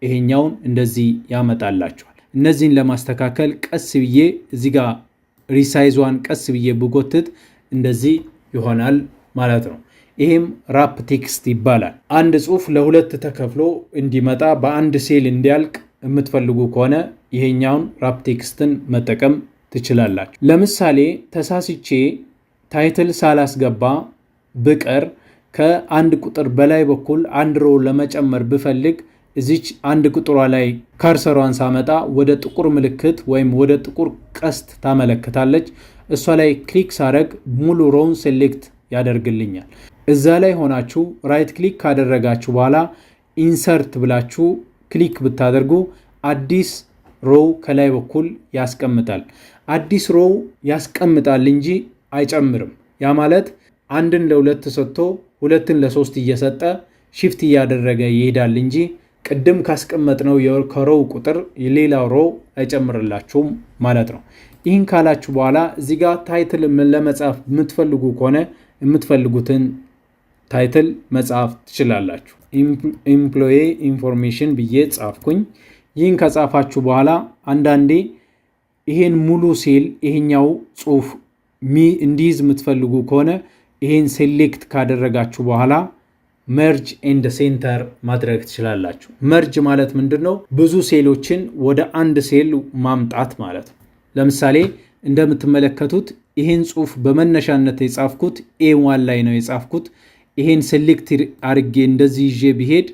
ይሄኛውን እንደዚህ ያመጣላችኋል። እነዚህን ለማስተካከል ቀስ ብዬ እዚህ ጋር ሪሳይዟን ቀስ ብዬ ብጎትት እንደዚህ ይሆናል ማለት ነው። ይሄም ራፕ ቴክስት ይባላል። አንድ ጽሁፍ ለሁለት ተከፍሎ እንዲመጣ በአንድ ሴል እንዲያልቅ የምትፈልጉ ከሆነ ይሄኛውን ራፕ ቴክስትን መጠቀም ትችላላችሁ። ለምሳሌ ተሳስቼ ታይትል ሳላስገባ ብቀር ከአንድ ቁጥር በላይ በኩል አንድ ሮ ለመጨመር ብፈልግ እዚች አንድ ቁጥሯ ላይ ካርሰሯን ሳመጣ ወደ ጥቁር ምልክት ወይም ወደ ጥቁር ቀስት ታመለክታለች። እሷ ላይ ክሊክ ሳረግ ሙሉ ሮውን ሴሌክት ያደርግልኛል። እዛ ላይ ሆናችሁ ራይት ክሊክ ካደረጋችሁ በኋላ ኢንሰርት ብላችሁ ክሊክ ብታደርጉ አዲስ ሮው ከላይ በኩል ያስቀምጣል። አዲስ ሮው ያስቀምጣል እንጂ አይጨምርም። ያ ማለት 1ን ለ2 ሰጥቶ 2ን ለ3 እየሰጠ ሺፍት እያደረገ ይሄዳል እንጂ ቅድም ካስቀመጥነው የከሮው ቁጥር ሌላው ሮው አይጨምርላችሁም ማለት ነው። ይህን ካላችሁ በኋላ እዚህ ጋር ታይትል ለመጻፍ የምትፈልጉ ከሆነ የምትፈልጉትን ታይትል መጻፍ ትችላላችሁ። ኤምፕሎይ ኢንፎርሜሽን ብዬ ጻፍኩኝ። ይህን ከጻፋችሁ በኋላ አንዳንዴ ይሄን ሙሉ ሴል ይሄኛው ጽሁፍ እንዲይዝ የምትፈልጉ ከሆነ ይሄን ሴሌክት ካደረጋችሁ በኋላ መርጅ ኤንድ ሴንተር ማድረግ ትችላላችሁ። መርጅ ማለት ምንድነው? ብዙ ሴሎችን ወደ አንድ ሴል ማምጣት ማለት ነው። ለምሳሌ እንደምትመለከቱት ይሄን ጽሁፍ በመነሻነት የጻፍኩት A1 ላይ ነው የጻፍኩት። ይሄን ሴሌክት አድርጌ እንደዚህ ይዤ ቢሄድ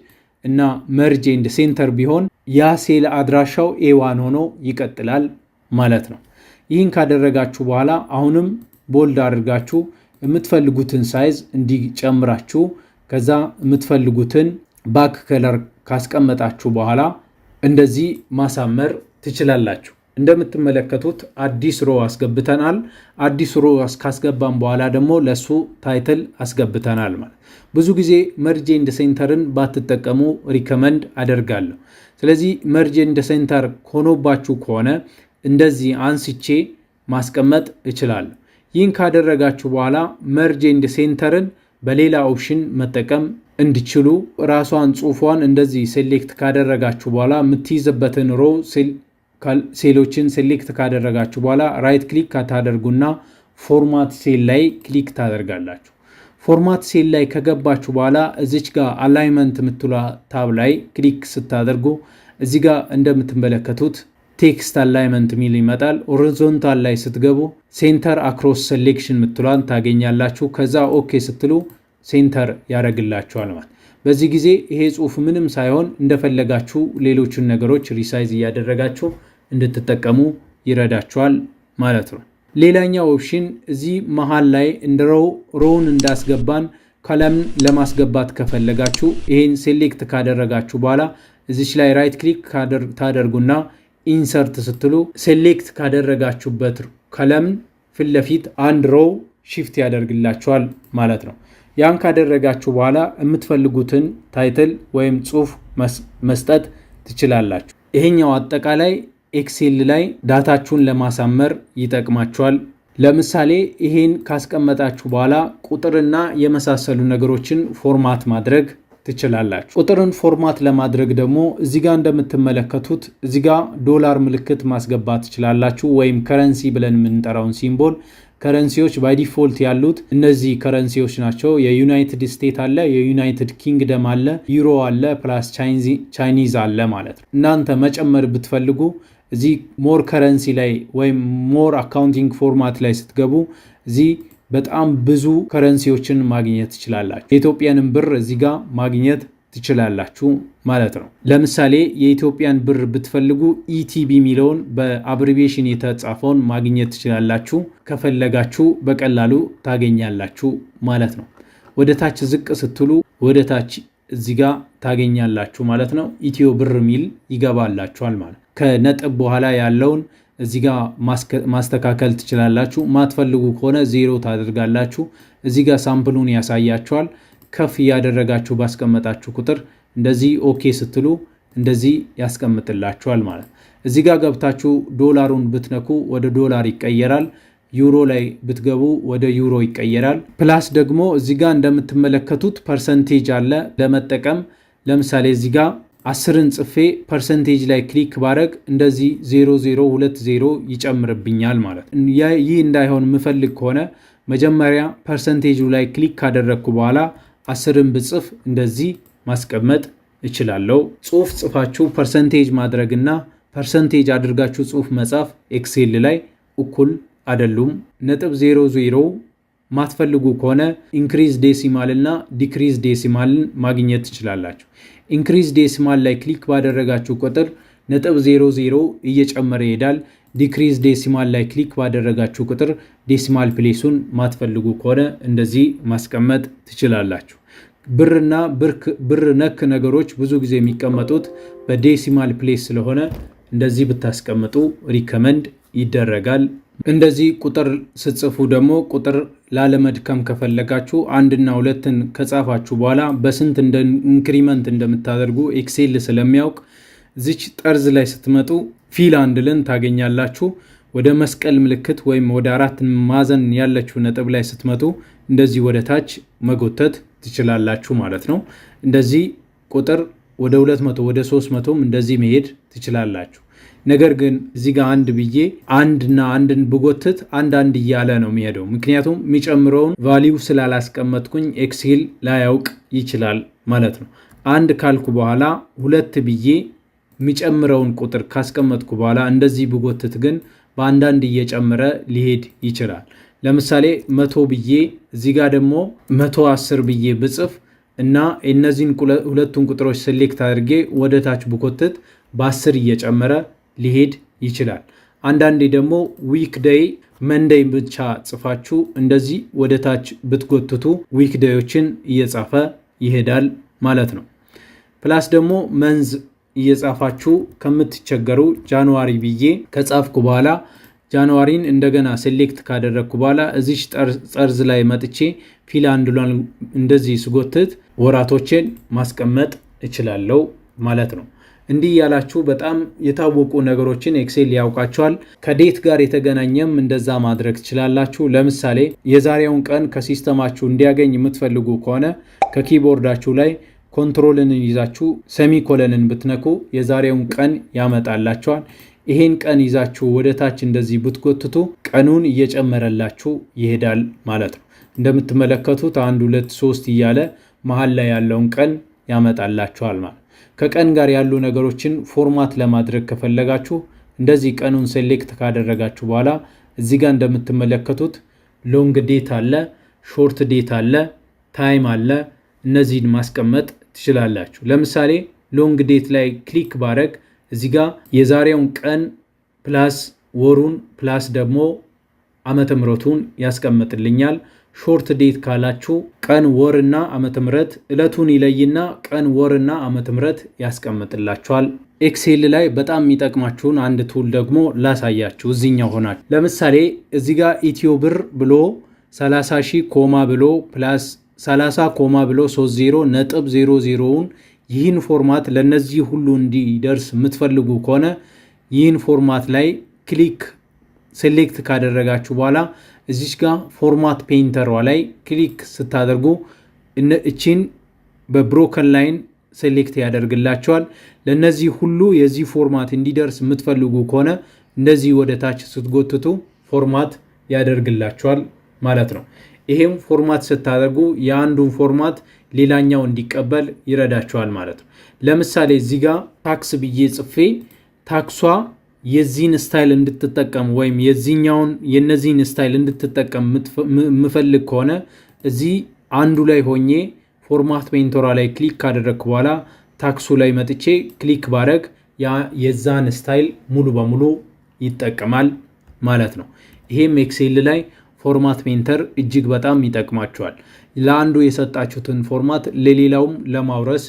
እና መርጅ ኤንድ ሴንተር ቢሆን ያ ሴል አድራሻው A1 ሆኖ ይቀጥላል ማለት ነው። ይህን ካደረጋችሁ በኋላ አሁንም ቦልድ አድርጋችሁ የምትፈልጉትን ሳይዝ እንዲጨምራችሁ ከዛ የምትፈልጉትን ባክ ከለር ካስቀመጣችሁ በኋላ እንደዚህ ማሳመር ትችላላችሁ። እንደምትመለከቱት አዲስ ሮ አስገብተናል። አዲስ ሮ ካስገባን በኋላ ደግሞ ለሱ ታይትል አስገብተናል ማለት። ብዙ ጊዜ መርጅ ኤንድ ሴንተርን ባትጠቀሙ ሪከመንድ አደርጋለሁ። ስለዚህ መርጅ ኤንድ ሴንተር ሆኖባችሁ ከሆነ እንደዚህ አንስቼ ማስቀመጥ እችላለሁ። ይህን ካደረጋችሁ በኋላ መርጅ ኤንድ ሴንተርን በሌላ ኦፕሽን መጠቀም እንድችሉ ራሷን ጽሁፏን እንደዚህ ሴሌክት ካደረጋችሁ በኋላ የምትይዝበትን ሮ ሴሎችን ሴሌክት ካደረጋችሁ በኋላ ራይት ክሊክ ካታደርጉና ፎርማት ሴል ላይ ክሊክ ታደርጋላችሁ። ፎርማት ሴል ላይ ከገባችሁ በኋላ እዚች ጋር አላይመንት የምትሏ ታብ ላይ ክሊክ ስታደርጉ እዚህ ጋር እንደምትመለከቱት ቴክስት አላይመንት ሚል ይመጣል። ሆሪዞንታል ላይ ስትገቡ ሴንተር አክሮስ ሴሌክሽን ምትሏን ታገኛላችሁ። ከዛ ኦኬ ስትሉ ሴንተር ያደርግላችኋል ማለት። በዚህ ጊዜ ይሄ ጽሁፍ ምንም ሳይሆን እንደፈለጋችሁ ሌሎችን ነገሮች ሪሳይዝ እያደረጋችሁ እንድትጠቀሙ ይረዳችኋል ማለት ነው። ሌላኛው ኦፕሽን እዚህ መሃል ላይ እንደ ሮውን እንዳስገባን ከለምን ለማስገባት ከፈለጋችሁ ይሄን ሴሌክት ካደረጋችሁ በኋላ እዚች ላይ ራይት ክሊክ ታደርጉና ኢንሰርት ስትሉ ሴሌክት ካደረጋችሁበት ከለምን ፊት ለፊት አንድ ሮው ሺፍት ያደርግላችኋል ማለት ነው። ያን ካደረጋችሁ በኋላ የምትፈልጉትን ታይትል ወይም ጽሁፍ መስጠት ትችላላችሁ። ይሄኛው አጠቃላይ ኤክሴል ላይ ዳታችሁን ለማሳመር ይጠቅማችኋል። ለምሳሌ ይሄን ካስቀመጣችሁ በኋላ ቁጥርና የመሳሰሉ ነገሮችን ፎርማት ማድረግ ትችላላችሁ። ቁጥርን ፎርማት ለማድረግ ደግሞ እዚህ ጋር እንደምትመለከቱት እዚህ ጋር ዶላር ምልክት ማስገባት ትችላላችሁ፣ ወይም ከረንሲ ብለን የምንጠራውን ሲምቦል። ከረንሲዎች ባይ ዲፎልት ያሉት እነዚህ ከረንሲዎች ናቸው። የዩናይትድ ስቴት አለ፣ የዩናይትድ ኪንግደም አለ፣ ዩሮ አለ፣ ፕላስ ቻይኒዝ አለ ማለት ነው። እናንተ መጨመር ብትፈልጉ እዚህ ሞር ከረንሲ ላይ ወይም ሞር አካውንቲንግ ፎርማት ላይ ስትገቡ እዚህ በጣም ብዙ ከረንሲዎችን ማግኘት ትችላላችሁ። የኢትዮጵያንን ብር እዚህ ጋር ማግኘት ትችላላችሁ ማለት ነው። ለምሳሌ የኢትዮጵያን ብር ብትፈልጉ ኢቲቢ የሚለውን በአብሪቬሽን የተጻፈውን ማግኘት ትችላላችሁ። ከፈለጋችሁ በቀላሉ ታገኛላችሁ ማለት ነው። ወደ ታች ዝቅ ስትሉ ወደ ታች እዚህ ጋር ታገኛላችሁ ማለት ነው። ኢትዮ ብር ሚል ይገባላችኋል ማለት ነው። ከነጥብ በኋላ ያለውን እዚህ ጋር ማስተካከል ትችላላችሁ። ማትፈልጉ ከሆነ ዜሮ ታደርጋላችሁ። እዚህ ጋር ሳምፕሉን ያሳያችኋል። ከፍ እያደረጋችሁ ባስቀመጣችሁ ቁጥር እንደዚህ ኦኬ ስትሉ እንደዚህ ያስቀምጥላችኋል ማለት ነው። እዚህ ጋር ገብታችሁ ዶላሩን ብትነኩ ወደ ዶላር ይቀየራል። ዩሮ ላይ ብትገቡ ወደ ዩሮ ይቀየራል። ፕላስ ደግሞ እዚህ ጋር እንደምትመለከቱት ፐርሰንቴጅ አለ ለመጠቀም። ለምሳሌ እዚህ ጋር 10ን ጽፌ ፐርሰንቴጅ ላይ ክሊክ ባረግ እንደዚህ 0020 ይጨምርብኛል ማለት ነው። ይህ እንዳይሆን የምፈልግ ከሆነ መጀመሪያ ፐርሰንቴጁ ላይ ክሊክ ካደረግኩ በኋላ 10ን ብጽፍ እንደዚህ ማስቀመጥ እችላለሁ። ጽሁፍ ጽፋችሁ ፐርሰንቴጅ ማድረግና ፐርሰንቴጅ አድርጋችሁ ጽሁፍ መጻፍ ኤክሴል ላይ እኩል አይደሉም። ነጥብ 00 ማትፈልጉ ከሆነ ኢንክሪዝ ዴሲማል እና ዲክሪዝ ዴሲማልን ማግኘት ትችላላችሁ። ኢንክሪዝ ዴሲማል ላይ ክሊክ ባደረጋችሁ ቁጥር ነጥብ 00 እየጨመረ ይሄዳል። ዲክሪዝ ዴሲማል ላይ ክሊክ ባደረጋችሁ ቁጥር ዴሲማል ፕሌሱን ማትፈልጉ ከሆነ እንደዚህ ማስቀመጥ ትችላላችሁ። ብርና ብር ነክ ነገሮች ብዙ ጊዜ የሚቀመጡት በዴሲማል ፕሌስ ስለሆነ እንደዚህ ብታስቀምጡ ሪከመንድ ይደረጋል። እንደዚህ ቁጥር ስትጽፉ ደግሞ ቁጥር ላለመድከም ከፈለጋችሁ 1 እና 2ን ከጻፋችሁ በኋላ በስንት ኢንክሪመንት እንደምታደርጉ ኤክሴል ስለሚያውቅ እዚች ጠርዝ ላይ ስትመጡ ፊል አንድልን ታገኛላችሁ። ወደ መስቀል ምልክት ወይም ወደ 4 ማዕዘን ያለችው ነጥብ ላይ ስትመጡ እንደዚህ ወደ ታች መጎተት ትችላላችሁ ማለት ነው። እንደዚህ ቁጥር ወደ 200 ወደ 300 እንደዚህ መሄድ ትችላላችሁ። ነገር ግን እዚህ ጋር 1 ብዬ 1 እና 1ን ብጎትት አንድ እያለ ነው የሚሄደው። ምክንያቱም የሚጨምረውን ቫልዩ ስላላስቀመጥኩኝ ኤክሴል ላያውቅ ይችላል ማለት ነው። 1 ካልኩ በኋላ 2 ብዬ የሚጨምረውን ቁጥር ካስቀመጥኩ በኋላ እንደዚህ ብጎትት ግን በአንዳንድ እየጨመረ ሊሄድ ይችላል። ለምሳሌ 100 ብዬ እዚህ ጋር ደግሞ 110 ብዬ ብጽፍ እና እነዚህን ሁለቱን ቁጥሮች ሴሌክት አድርጌ ወደ ታች ብኮትት በ10 እየጨመረ ሊሄድ ይችላል። አንዳንዴ ደግሞ ዊክ ዴይ መንዴይ ብቻ ጽፋችሁ እንደዚህ ወደ ታች ብትጎትቱ ዊክ ዴዮችን እየጻፈ ይሄዳል ማለት ነው። ፕላስ ደግሞ መንዝ እየጻፋችሁ ከምትቸገሩ ጃንዋሪ ብዬ ከጻፍኩ በኋላ ጃንዋሪን እንደገና ሴሌክት ካደረግኩ በኋላ እዚች ጠርዝ ላይ መጥቼ ፊል አንድሏን እንደዚህ ስጎትት ወራቶችን ማስቀመጥ እችላለሁ ማለት ነው። እንዲህ ያላችሁ በጣም የታወቁ ነገሮችን ኤክሴል ያውቃቸዋል። ከዴት ጋር የተገናኘም እንደዛ ማድረግ ትችላላችሁ። ለምሳሌ የዛሬውን ቀን ከሲስተማችሁ እንዲያገኝ የምትፈልጉ ከሆነ ከኪቦርዳችሁ ላይ ኮንትሮልን ይዛችሁ ሴሚኮለንን ብትነኩ የዛሬውን ቀን ያመጣላችኋል። ይሄን ቀን ይዛችሁ ወደ ታች እንደዚህ ብትጎትቱ ቀኑን እየጨመረላችሁ ይሄዳል ማለት ነው። እንደምትመለከቱት 1 2 3 እያለ መሃል ላይ ያለውን ቀን ያመጣላችኋል ማለት። ከቀን ጋር ያሉ ነገሮችን ፎርማት ለማድረግ ከፈለጋችሁ እንደዚህ ቀኑን ሴሌክት ካደረጋችሁ በኋላ እዚህ ጋር እንደምትመለከቱት ሎንግ ዴት አለ፣ ሾርት ዴት አለ፣ ታይም አለ። እነዚህን ማስቀመጥ ትችላላችሁ። ለምሳሌ ሎንግ ዴት ላይ ክሊክ ባረግ እዚህ ጋር የዛሬውን ቀን ፕላስ ወሩን ፕላስ ደግሞ ዓመተ ምሕረቱን ያስቀምጥልኛል። ሾርት ዴት ካላችሁ ቀን ወርና ዓመተ ምሕረት ዕለቱን ይለይና ቀን ወርና ዓመተ ምሕረት ያስቀምጥላችኋል። ኤክሴል ላይ በጣም የሚጠቅማችሁን አንድ ቱል ደግሞ ላሳያችሁ። እዚህኛው ሆናችሁ ለምሳሌ እዚህ ጋር ኢትዮ ብር ብሎ 30 ሺህ ኮማ ብሎ ፕላስ 30 ኮማ ብሎ 30.00ውን ይህን ፎርማት ለነዚህ ሁሉ እንዲደርስ የምትፈልጉ ከሆነ ይህን ፎርማት ላይ ክሊክ ሴሌክት ካደረጋችሁ በኋላ እዚች ጋር ፎርማት ፔይንተሯ ላይ ክሊክ ስታደርጉ እቺን በብሮከን ላይን ሴሌክት ያደርግላቸዋል። ለነዚህ ሁሉ የዚህ ፎርማት እንዲደርስ የምትፈልጉ ከሆነ እንደዚህ ወደ ታች ስትጎትቱ ፎርማት ያደርግላቸዋል ማለት ነው። ይሄም ፎርማት ስታደርጉ የአንዱን ፎርማት ሌላኛው እንዲቀበል ይረዳቸዋል ማለት ነው። ለምሳሌ እዚህ ጋር ታክስ ብዬ ጽፌ ታክሷ የዚህን ስታይል እንድትጠቀም ወይም የነዚህን ስታይል እንድትጠቀም የምፈልግ ከሆነ እዚህ አንዱ ላይ ሆኜ ፎርማት ፔይንተሯ ላይ ክሊክ ካደረግኩ በኋላ ታክሱ ላይ መጥቼ ክሊክ ባረግ የዛን ስታይል ሙሉ በሙሉ ይጠቀማል ማለት ነው። ይሄም ኤክሴል ላይ ፎርማት ፔይንተር እጅግ በጣም ይጠቅማችኋል። ለአንዱ የሰጣችሁትን ፎርማት ለሌላውም ለማውረስ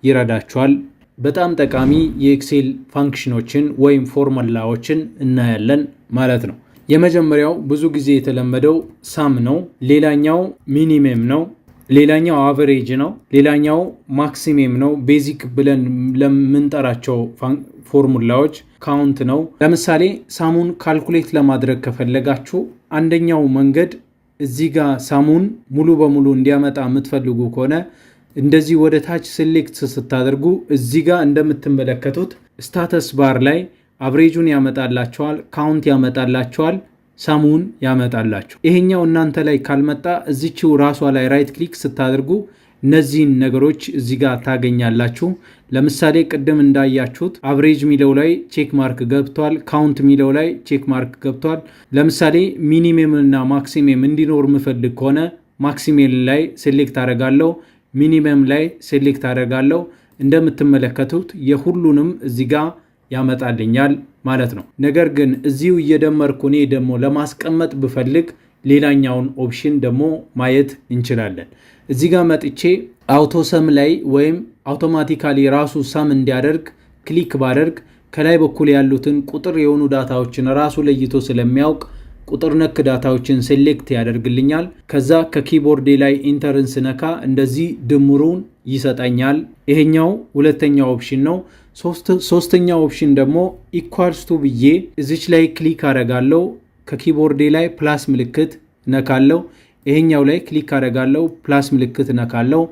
ይረዳችኋል። በጣም ጠቃሚ የኤክሴል ፋንክሽኖችን ወይም ፎርሙላዎችን እናያለን ማለት ነው። የመጀመሪያው ብዙ ጊዜ የተለመደው ሳም ነው። ሌላኛው ሚኒመም ነው። ሌላኛው አቨሬጅ ነው። ሌላኛው ማክሲመም ነው። ቤዚክ ብለን ለምንጠራቸው ፎርሙላዎች ካውንት ነው። ለምሳሌ ሳሙን ካልኩሌት ለማድረግ ከፈለጋችሁ አንደኛው መንገድ እዚህ ጋር ሳሙን ሙሉ በሙሉ እንዲያመጣ የምትፈልጉ ከሆነ እንደዚህ ወደ ታች ሴሌክት ስታደርጉ እዚህ ጋር እንደምትመለከቱት ስታተስ ባር ላይ አቨሬጁን ያመጣላቸዋል፣ ካውንት ያመጣላቸዋል፣ ሳሙን ያመጣላችሁ። ይሄኛው እናንተ ላይ ካልመጣ እዚችው ራሷ ላይ ራይት ክሊክ ስታደርጉ እነዚህን ነገሮች እዚህ ጋር ታገኛላችሁ። ለምሳሌ ቅድም እንዳያችሁት አቨሬጅ ሚለው ላይ ቼክ ማርክ ገብቷል፣ ካውንት ሚለው ላይ ቼክ ማርክ ገብቷል። ለምሳሌ ሚኒመም እና ማክሲመም እንዲኖር የምፈልግ ከሆነ ማክሲመም ላይ ሴሌክት አደርጋለሁ፣ ሚኒመም ላይ ሴሌክት አደርጋለሁ። እንደምትመለከቱት የሁሉንም እዚህ ጋር ያመጣልኛል ማለት ነው። ነገር ግን እዚሁ እየደመርኩ እኔ ደግሞ ለማስቀመጥ ብፈልግ ሌላኛውን ኦፕሽን ደግሞ ማየት እንችላለን። እዚህ ጋር መጥቼ አውቶ ሰም ላይ ወይም አውቶማቲካሊ ራሱ ሰም እንዲያደርግ ክሊክ ባደርግ ከላይ በኩል ያሉትን ቁጥር የሆኑ ዳታዎችን ራሱ ለይቶ ስለሚያውቅ ቁጥር ነክ ዳታዎችን ሴሌክት ያደርግልኛል። ከዛ ከኪቦርዴ ላይ ኢንተርን ስነካ እንደዚህ ድምሩን ይሰጠኛል። ይሄኛው ሁለተኛው ኦፕሽን ነው። ሶስተኛው ኦፕሽን ደግሞ ኢኳልስ ቱ ብዬ እዚች ላይ ክሊክ አደርጋለሁ። ከኪቦርዴ ላይ ፕላስ ምልክት ነካለው። ይሄኛው ላይ ክሊክ አደርጋለሁ፣ ፕላስ ምልክት ነካለው።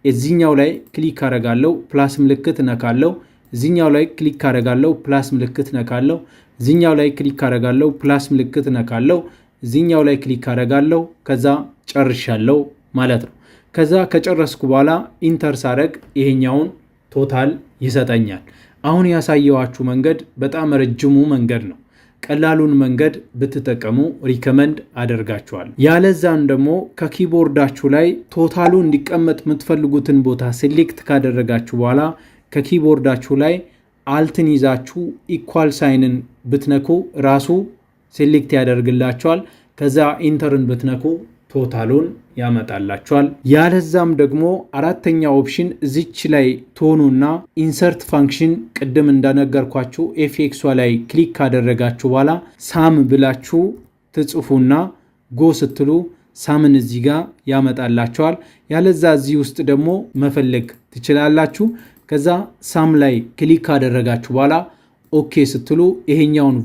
እዚህኛው ላይ ክሊክ አደርጋለሁ፣ ፕላስ ምልክት ነካለው። እዚህኛው ላይ ክሊክ አደርጋለሁ፣ ፕላስ ምልክት ነካለው። እዚህኛው ላይ ክሊክ አደርጋለሁ፣ ፕላስ ምልክት ነካለው። እዚህኛው ላይ ክሊክ አደርጋለሁ። ከዛ ጨርሻለሁ ማለት ነው። ከዛ ከጨረስኩ በኋላ ኢንተር ሳደርግ ይሄኛውን ቶታል ይሰጠኛል። አሁን ያሳየዋችሁ መንገድ በጣም ረጅሙ መንገድ ነው። ቀላሉን መንገድ ብትጠቀሙ ሪከመንድ አደርጋችኋል። ያለዛን ደግሞ ከኪቦርዳችሁ ላይ ቶታሉ እንዲቀመጥ የምትፈልጉትን ቦታ ሴሌክት ካደረጋችሁ በኋላ ከኪቦርዳችሁ ላይ አልትን ይዛችሁ ኢኳል ሳይንን ብትነኩ ራሱ ሴሌክት ያደርግላችኋል። ከዛ ኢንተርን ብትነኩ ቶታሉን ያመጣላችኋል። ያለዛም ደግሞ አራተኛ ኦፕሽን እዚች ላይ ትሆኑና ኢንሰርት ፋንክሽን ቅድም እንደነገርኳችሁ ኤፍኤክሷ ላይ ክሊክ ካደረጋችሁ በኋላ ሳም ብላችሁ ትጽፉና ጎ ስትሉ ሳምን እዚህ ጋር ያመጣላችኋል። ያለዛ እዚህ ውስጥ ደግሞ መፈለግ ትችላላችሁ። ከዛ ሳም ላይ ክሊክ ካደረጋችሁ በኋላ ኦኬ ስትሉ ይሄኛውን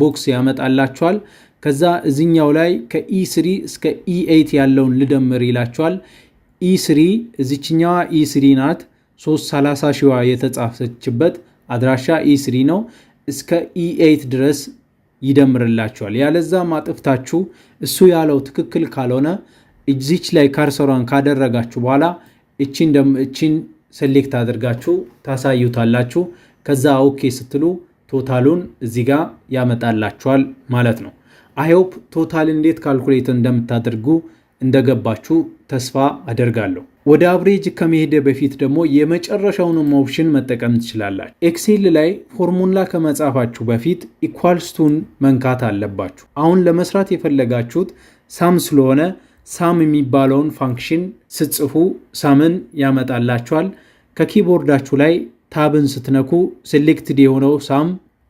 ቦክስ ያመጣላችኋል። ከዛ እዚኛው ላይ ከኢ3 እስከ ኢ8 ያለውን ልደምር ይላችኋል። ኢ3 እዚችኛዋ ኢ3 ናት። 330 ሺዋ የተጻፈችበት አድራሻ ኢ3 ነው። እስከ ኢ8 ድረስ ይደምርላችኋል። ያለዛ ማጥፍታችሁ እሱ ያለው ትክክል ካልሆነ እዚች ላይ ካርሰሯን ካደረጋችሁ በኋላ እቺን ሴሌክት አድርጋችሁ ታሳዩታላችሁ። ከዛ ኦኬ ስትሉ ቶታሉን እዚህ ጋር ያመጣላችኋል ማለት ነው። አይሆፕ ቶታል እንዴት ካልኩሌት እንደምታደርጉ እንደገባችሁ ተስፋ አደርጋለሁ። ወደ አብሬጅ ከመሄድ በፊት ደግሞ የመጨረሻውንም ኦፕሽን መጠቀም ትችላላችሁ። ኤክሴል ላይ ፎርሙላ ከመጻፋችሁ በፊት ኢኳልስቱን መንካት አለባችሁ። አሁን ለመስራት የፈለጋችሁት ሳም ስለሆነ ሳም የሚባለውን ፋንክሽን ስትጽፉ ሳምን ያመጣላችኋል። ከኪቦርዳችሁ ላይ ታብን ስትነኩ ሴሌክትድ የሆነው ሳም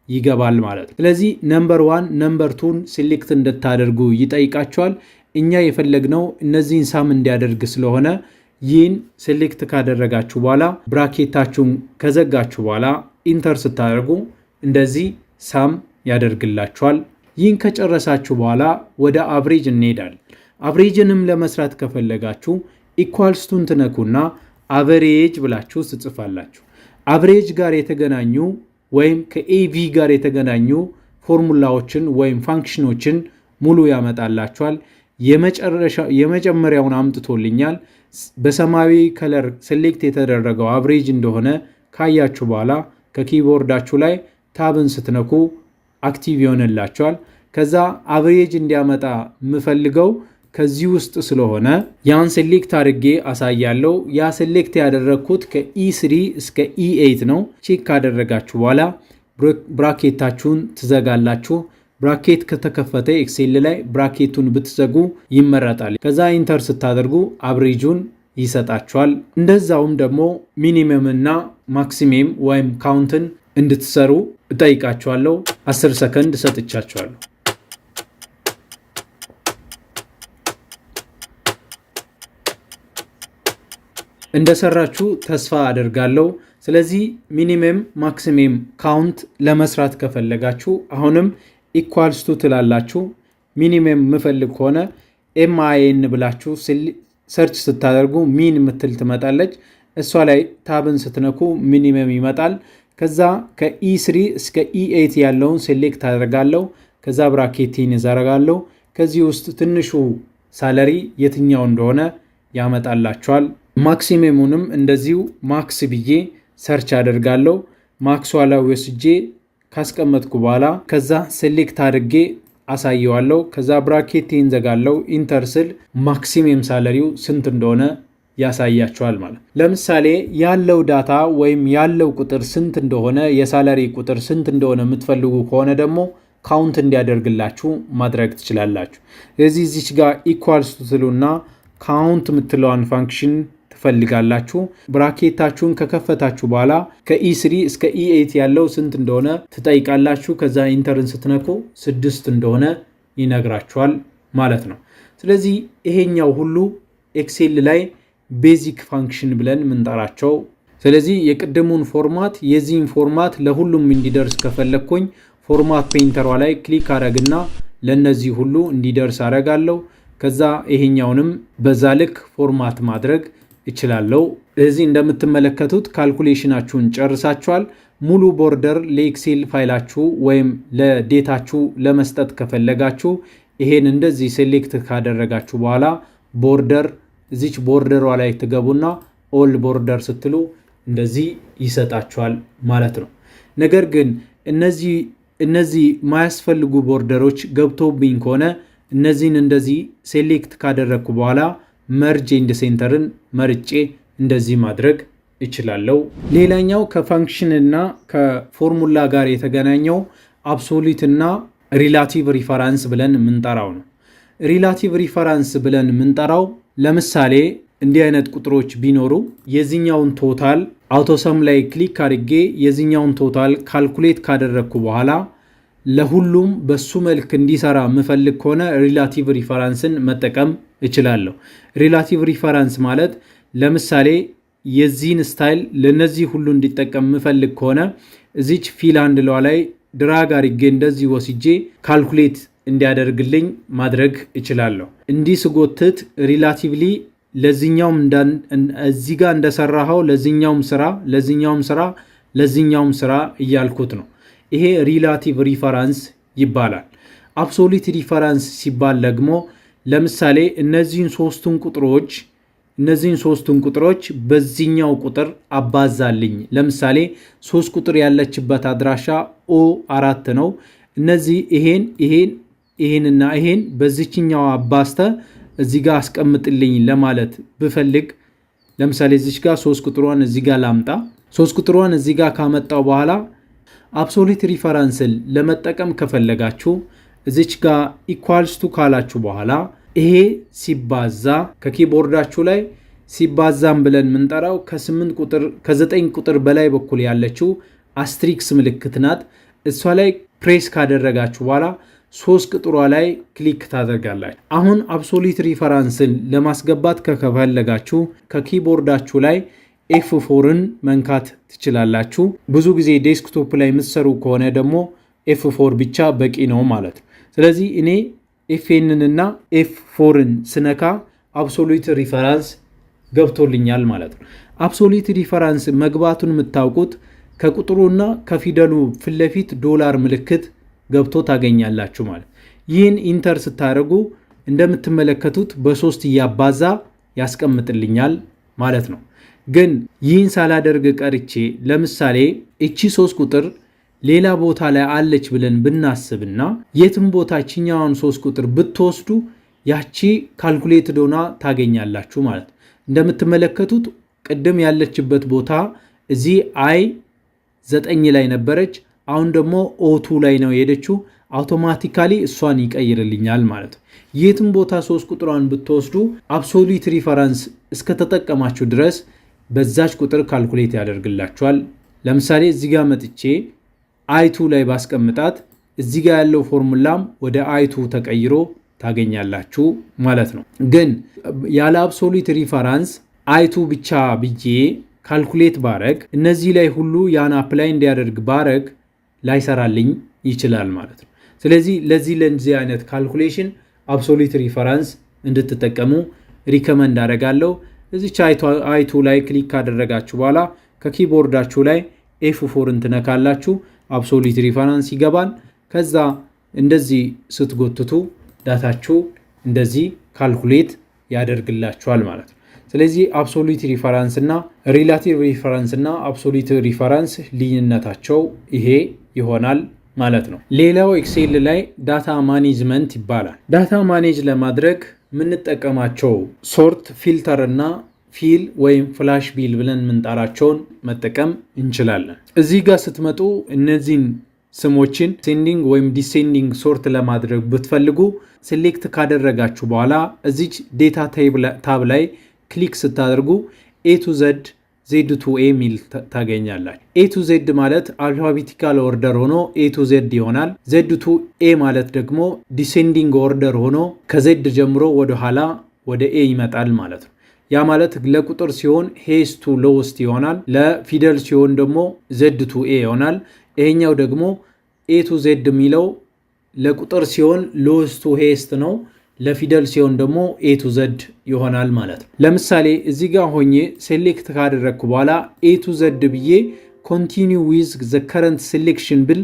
ይገባል ማለት ነው። ስለዚህ ነምበር 1 ነምበር 2ን ሴሌክት እንድታደርጉ ይጠይቃችኋል። እኛ የፈለግነው እነዚህን ሳም እንዲያደርግ ስለሆነ ይህን ሴሌክት ካደረጋችሁ በኋላ ብራኬታችሁን ከዘጋችሁ በኋላ ኢንተር ስታደርጉ እንደዚህ ሳም ያደርግላችኋል። ይህን ከጨረሳችሁ በኋላ ወደ አብሬጅ እንሄዳለን። አብሬጅንም ለመስራት ከፈለጋችሁ ኢኳልስቱን ትነኩና አቨሬጅ ብላችሁ ትጽፋላችሁ። አቨሬጅ ጋር የተገናኙ ወይም ከኤቪ ጋር የተገናኙ ፎርሙላዎችን ወይም ፋንክሽኖችን ሙሉ ያመጣላችኋል። የመጀመሪያውን አምጥቶልኛል። በሰማያዊ ከለር ሴሌክት የተደረገው አቨሬጅ እንደሆነ ካያችሁ በኋላ ከኪቦርዳችሁ ላይ ታብን ስትነኩ አክቲቭ ይሆንላችኋል። ከዛ አቨሬጅ እንዲያመጣ የምፈልገው ከዚህ ውስጥ ስለሆነ ያን ሴሌክት አድርጌ አሳያለሁ። ያ ሴሌክት ያደረግኩት ከኢ3 እስከ ኢ8 ነው። ቼክ ካደረጋችሁ በኋላ ብራኬታችሁን ትዘጋላችሁ። ብራኬት ከተከፈተ ኤክሴል ላይ ብራኬቱን ብትዘጉ ይመረጣል። ከዛ ኢንተር ስታደርጉ አብሬጁን ይሰጣችኋል። እንደዛውም ደግሞ ሚኒመም እና ማክሲሜም ወይም ካውንትን እንድትሰሩ እጠይቃችኋለሁ። 10 ሰከንድ ሰጥቻችኋለሁ። እንደሰራችሁ ተስፋ አደርጋለሁ። ስለዚህ ሚኒመም ማክሲሜም ካውንት ለመስራት ከፈለጋችሁ አሁንም ኢኳልስቱ ትላላችሁ። ሚኒመም ምፈልግ ከሆነ ኤምአይኤን ብላችሁ ሰርች ስታደርጉ ሚን ምትል ትመጣለች። እሷ ላይ ታብን ስትነኩ ሚኒመም ይመጣል። ከዛ ከኢ3 እስከ ኢ8 ያለውን ሴሌክት አደርጋለሁ። ከዛ ብራኬቲን ይዘረጋለሁ። ከዚህ ውስጥ ትንሹ ሳለሪ የትኛው እንደሆነ ያመጣላችኋል። ማክሲሜሙንም እንደዚሁ ማክስ ብዬ ሰርች አደርጋለሁ። ማክሷ ላይ ወስጄ ካስቀመጥኩ በኋላ ከዛ ሴሌክት አድርጌ አሳየዋለሁ። ከዛ ብራኬቴን ዘጋለሁ። ኢንተር ስል ማክሲሜም ሳለሪው ስንት እንደሆነ ያሳያችኋል ማለት። ለምሳሌ ያለው ዳታ ወይም ያለው ቁጥር ስንት እንደሆነ የሳለሪ ቁጥር ስንት እንደሆነ የምትፈልጉ ከሆነ ደግሞ ካውንት እንዲያደርግላችሁ ማድረግ ትችላላችሁ። ስለዚህ እዚች ጋር ኢኳልስ ትሉና ካውንት የምትለዋን ፋንክሽን ትፈልጋላችሁ። ብራኬታችሁን ከከፈታችሁ በኋላ ከኢ3 እስከ ኢ8 ያለው ስንት እንደሆነ ትጠይቃላችሁ። ከዛ ኢንተርን ስትነኩ 6 እንደሆነ ይነግራችኋል ማለት ነው። ስለዚህ ይሄኛው ሁሉ ኤክሴል ላይ ቤዚክ ፋንክሽን ብለን ምንጠራቸው። ስለዚህ የቅድሙን ፎርማት የዚህን ፎርማት ለሁሉም እንዲደርስ ከፈለኩኝ ፎርማት ፔንተሯ ላይ ክሊክ አረግና ለነዚህ ሁሉ እንዲደርስ አረጋለሁ። ከዛ ይሄኛውንም በዛ ልክ ፎርማት ማድረግ እችላለሁ። እዚህ እንደምትመለከቱት ካልኩሌሽናችሁን ጨርሳችኋል። ሙሉ ቦርደር ለኤክሴል ፋይላችሁ ወይም ለዴታችሁ ለመስጠት ከፈለጋችሁ ይሄን እንደዚህ ሴሌክት ካደረጋችሁ በኋላ ቦርደር እዚች ቦርደሯ ላይ ትገቡና ኦል ቦርደር ስትሉ እንደዚህ ይሰጣችኋል ማለት ነው። ነገር ግን እነዚህ ማያስፈልጉ ቦርደሮች ገብቶብኝ ከሆነ እነዚህን እንደዚህ ሴሌክት ካደረግኩ በኋላ መርጅ ኤንድ ሴንተርን መርጬ እንደዚህ ማድረግ እችላለሁ። ሌላኛው ከፋንክሽን እና ከፎርሙላ ጋር የተገናኘው አብሶሉት እና ሪላቲቭ ሪፈራንስ ብለን ምንጠራው ነው። ሪላቲቭ ሪፈራንስ ብለን ምንጠራው ለምሳሌ እንዲህ አይነት ቁጥሮች ቢኖሩ የዚህኛውን ቶታል አውቶሰም ላይ ክሊክ አድርጌ የዚህኛውን ቶታል ካልኩሌት ካደረግኩ በኋላ ለሁሉም በሱ መልክ እንዲሰራ ምፈልግ ከሆነ ሪላቲቭ ሪፈራንስን መጠቀም እችላለሁ። ሪላቲቭ ሪፈራንስ ማለት ለምሳሌ የዚህን ስታይል ለነዚህ ሁሉ እንዲጠቀም ምፈልግ ከሆነ እዚች ፊል አንድሏ ላይ ድራግ አድርጌ እንደዚህ ወስጄ ካልኩሌት እንዲያደርግልኝ ማድረግ እችላለሁ። እንዲህ ስጎትት ሪላቲቭሊ ለዚህኛውም እዚህ ጋር እንደሰራኸው ለዚህኛውም ስራ እያልኩት ነው። ይሄ ሪላቲቭ ሪፈራንስ ይባላል። አብሶሉት ሪፈራንስ ሲባል ደግሞ ለምሳሌ እነዚህን ሶስቱን ቁጥሮች በዚህኛው ቁጥር አባዛልኝ። ለምሳሌ 3 ቁጥር ያለችበት አድራሻ O4 ነው። እነዚህ ይሄንና ይሄን በዚህኛው አባዝተ እዚህ ጋር አስቀምጥልኝ ለማለት ብፈልግ ለምሳሌ እዚህ ጋር 3 ቁጥሯን እዚህ ጋር ላምጣ። 3 ቁጥሯን እዚህ ጋር ካመጣው በኋላ አብሶሉት ሪፈራንስን ለመጠቀም ከፈለጋችሁ እዚች ጋር ኢኳልስ ቱ ካላችሁ በኋላ ይሄ ሲባዛ ከኪቦርዳችሁ ላይ ሲባዛም ብለን ምንጠራው ከ9 ቁጥር በላይ በኩል ያለችው አስትሪክስ ምልክት ናት። እሷ ላይ ፕሬስ ካደረጋችሁ በኋላ 3 ቁጥሯ ላይ ክሊክ ታደርጋላችሁ። አሁን አብሶሉት ሪፈራንስን ለማስገባት ከፈለጋችሁ ከኪቦርዳችሁ ላይ F4ን መንካት ትችላላችሁ። ብዙ ጊዜ ዴስክቶፕ ላይ የምትሰሩ ከሆነ ደግሞ F4 ብቻ በቂ ነው ማለት ነው። ስለዚህ እኔ Fn እና F4ን ስነካ አብሶሉት ሪፈራንስ ገብቶልኛል ማለት ነው። አብሶሉት ሪፈራንስ መግባቱን የምታውቁት ከቁጥሩና ከፊደሉ ፊት ለፊት ዶላር ምልክት ገብቶ ታገኛላችሁ ማለት። ይህን ኢንተር ስታደርጉ እንደምትመለከቱት በ3 እያባዛ ያስቀምጥልኛል ማለት ነው። ግን ይህን ሳላደርግ ቀርቼ ለምሳሌ እቺ 3 ቁጥር ሌላ ቦታ ላይ አለች ብለን ብናስብና የትም ቦታ ቺኛውን 3 ቁጥር ብትወስዱ ያቺ ካልኩሌትድ ሆና ታገኛላችሁ ማለት። እንደምትመለከቱት ቅድም ያለችበት ቦታ እዚህ I9 ላይ ነበረች። አሁን ደግሞ O2 ላይ ነው የሄደችው። አውቶማቲካሊ እሷን ይቀይርልኛል ማለት ነው። የትም ቦታ 3 ቁጥሯን ብትወስዱ አብሶሉት ሪፈራንስ እስከተጠቀማችሁ ድረስ በዛች ቁጥር ካልኩሌት ያደርግላችኋል። ለምሳሌ እዚህ ጋር መጥቼ I2 ላይ ባስቀምጣት እዚህ ጋር ያለው ፎርሙላም ወደ I2 ተቀይሮ ታገኛላችሁ ማለት ነው። ግን ያለ አብሶሉት ሪፈራንስ I2 ብቻ ብዬ ካልኩሌት ባረግ እነዚህ ላይ ሁሉ ያን አፕላይ እንዲያደርግ ባረግ ላይሰራልኝ ይችላል ማለት ነው። ስለዚህ ለዚህ አይነት ካልኩሌሽን አብሶሉት ሪፈራንስ እንድትጠቀሙ ሪከመንድ አደርጋለሁ። እዚች I2 ላይ ክሊክ ካደረጋችሁ በኋላ ከኪቦርዳችሁ ላይ F4ን ትነካላችሁ። አብሶሉት ሪፈራንስ ይገባል። ከዛ እንደዚህ ስትጎትቱ ዳታችሁ እንደዚህ ካልኩሌት ያደርግላችኋል ማለት ነው። ስለዚህ አብሶሉት ሪፈራንስ እና ሪላቲቭ ሪፈራንስ እና አብሶሉት ሪፈራንስ ልዩነታቸው ይሄ ይሆናል ማለት ነው። ሌላው ኤክሴል ላይ ዳታ ማኔጅመንት ይባላል። ዳታ ማኔጅ ለማድረግ የምንጠቀማቸው ሶርት፣ ፊልተር እና ፊል ወይም ፍላሽ ቢል ብለን ምንጠራቸውን መጠቀም እንችላለን። እዚህ ጋር ስትመጡ እነዚህን ስሞችን ሴንዲንግ ወይም ዲሴንዲንግ ሶርት ለማድረግ ብትፈልጉ ሴሌክት ካደረጋችሁ በኋላ እዚች ዴታ ታብ ላይ ክሊክ ስታደርጉ A to Z ዜድ ቱ ኤ ሚል ታገኛላችሁ። ኤ ቱ ዜድ ማለት አልፋቤቲካል ኦርደር ሆኖ ኤ ቱ ዜድ ይሆናል። ዜድ ቱ ኤ ማለት ደግሞ ዲሴንዲንግ ኦርደር ሆኖ ከዜድ ጀምሮ ወደኋላ ወደ ኤ ይመጣል ማለት ነው። ያ ማለት ለቁጥር ሲሆን ሄስ ቱ ሎውስት ይሆናል። ለፊደል ሲሆን ደግሞ ዜድ ቱ ኤ ይሆናል። ይሄኛው ደግሞ ኤ ቱ ዜድ የሚለው ለቁጥር ሲሆን ሎውስት ቱ ሄስት ነው። ለፊደል ሲሆን ደግሞ ኤ ቱ ዘድ ይሆናል ማለት ነው። ለምሳሌ እዚህ ጋር ሆኜ ሴሌክት ካደረግኩ በኋላ ኤ ቱ ዘድ ብዬ ኮንቲኒው ዊዝ ዘ ከረንት ሴሌክሽን ብል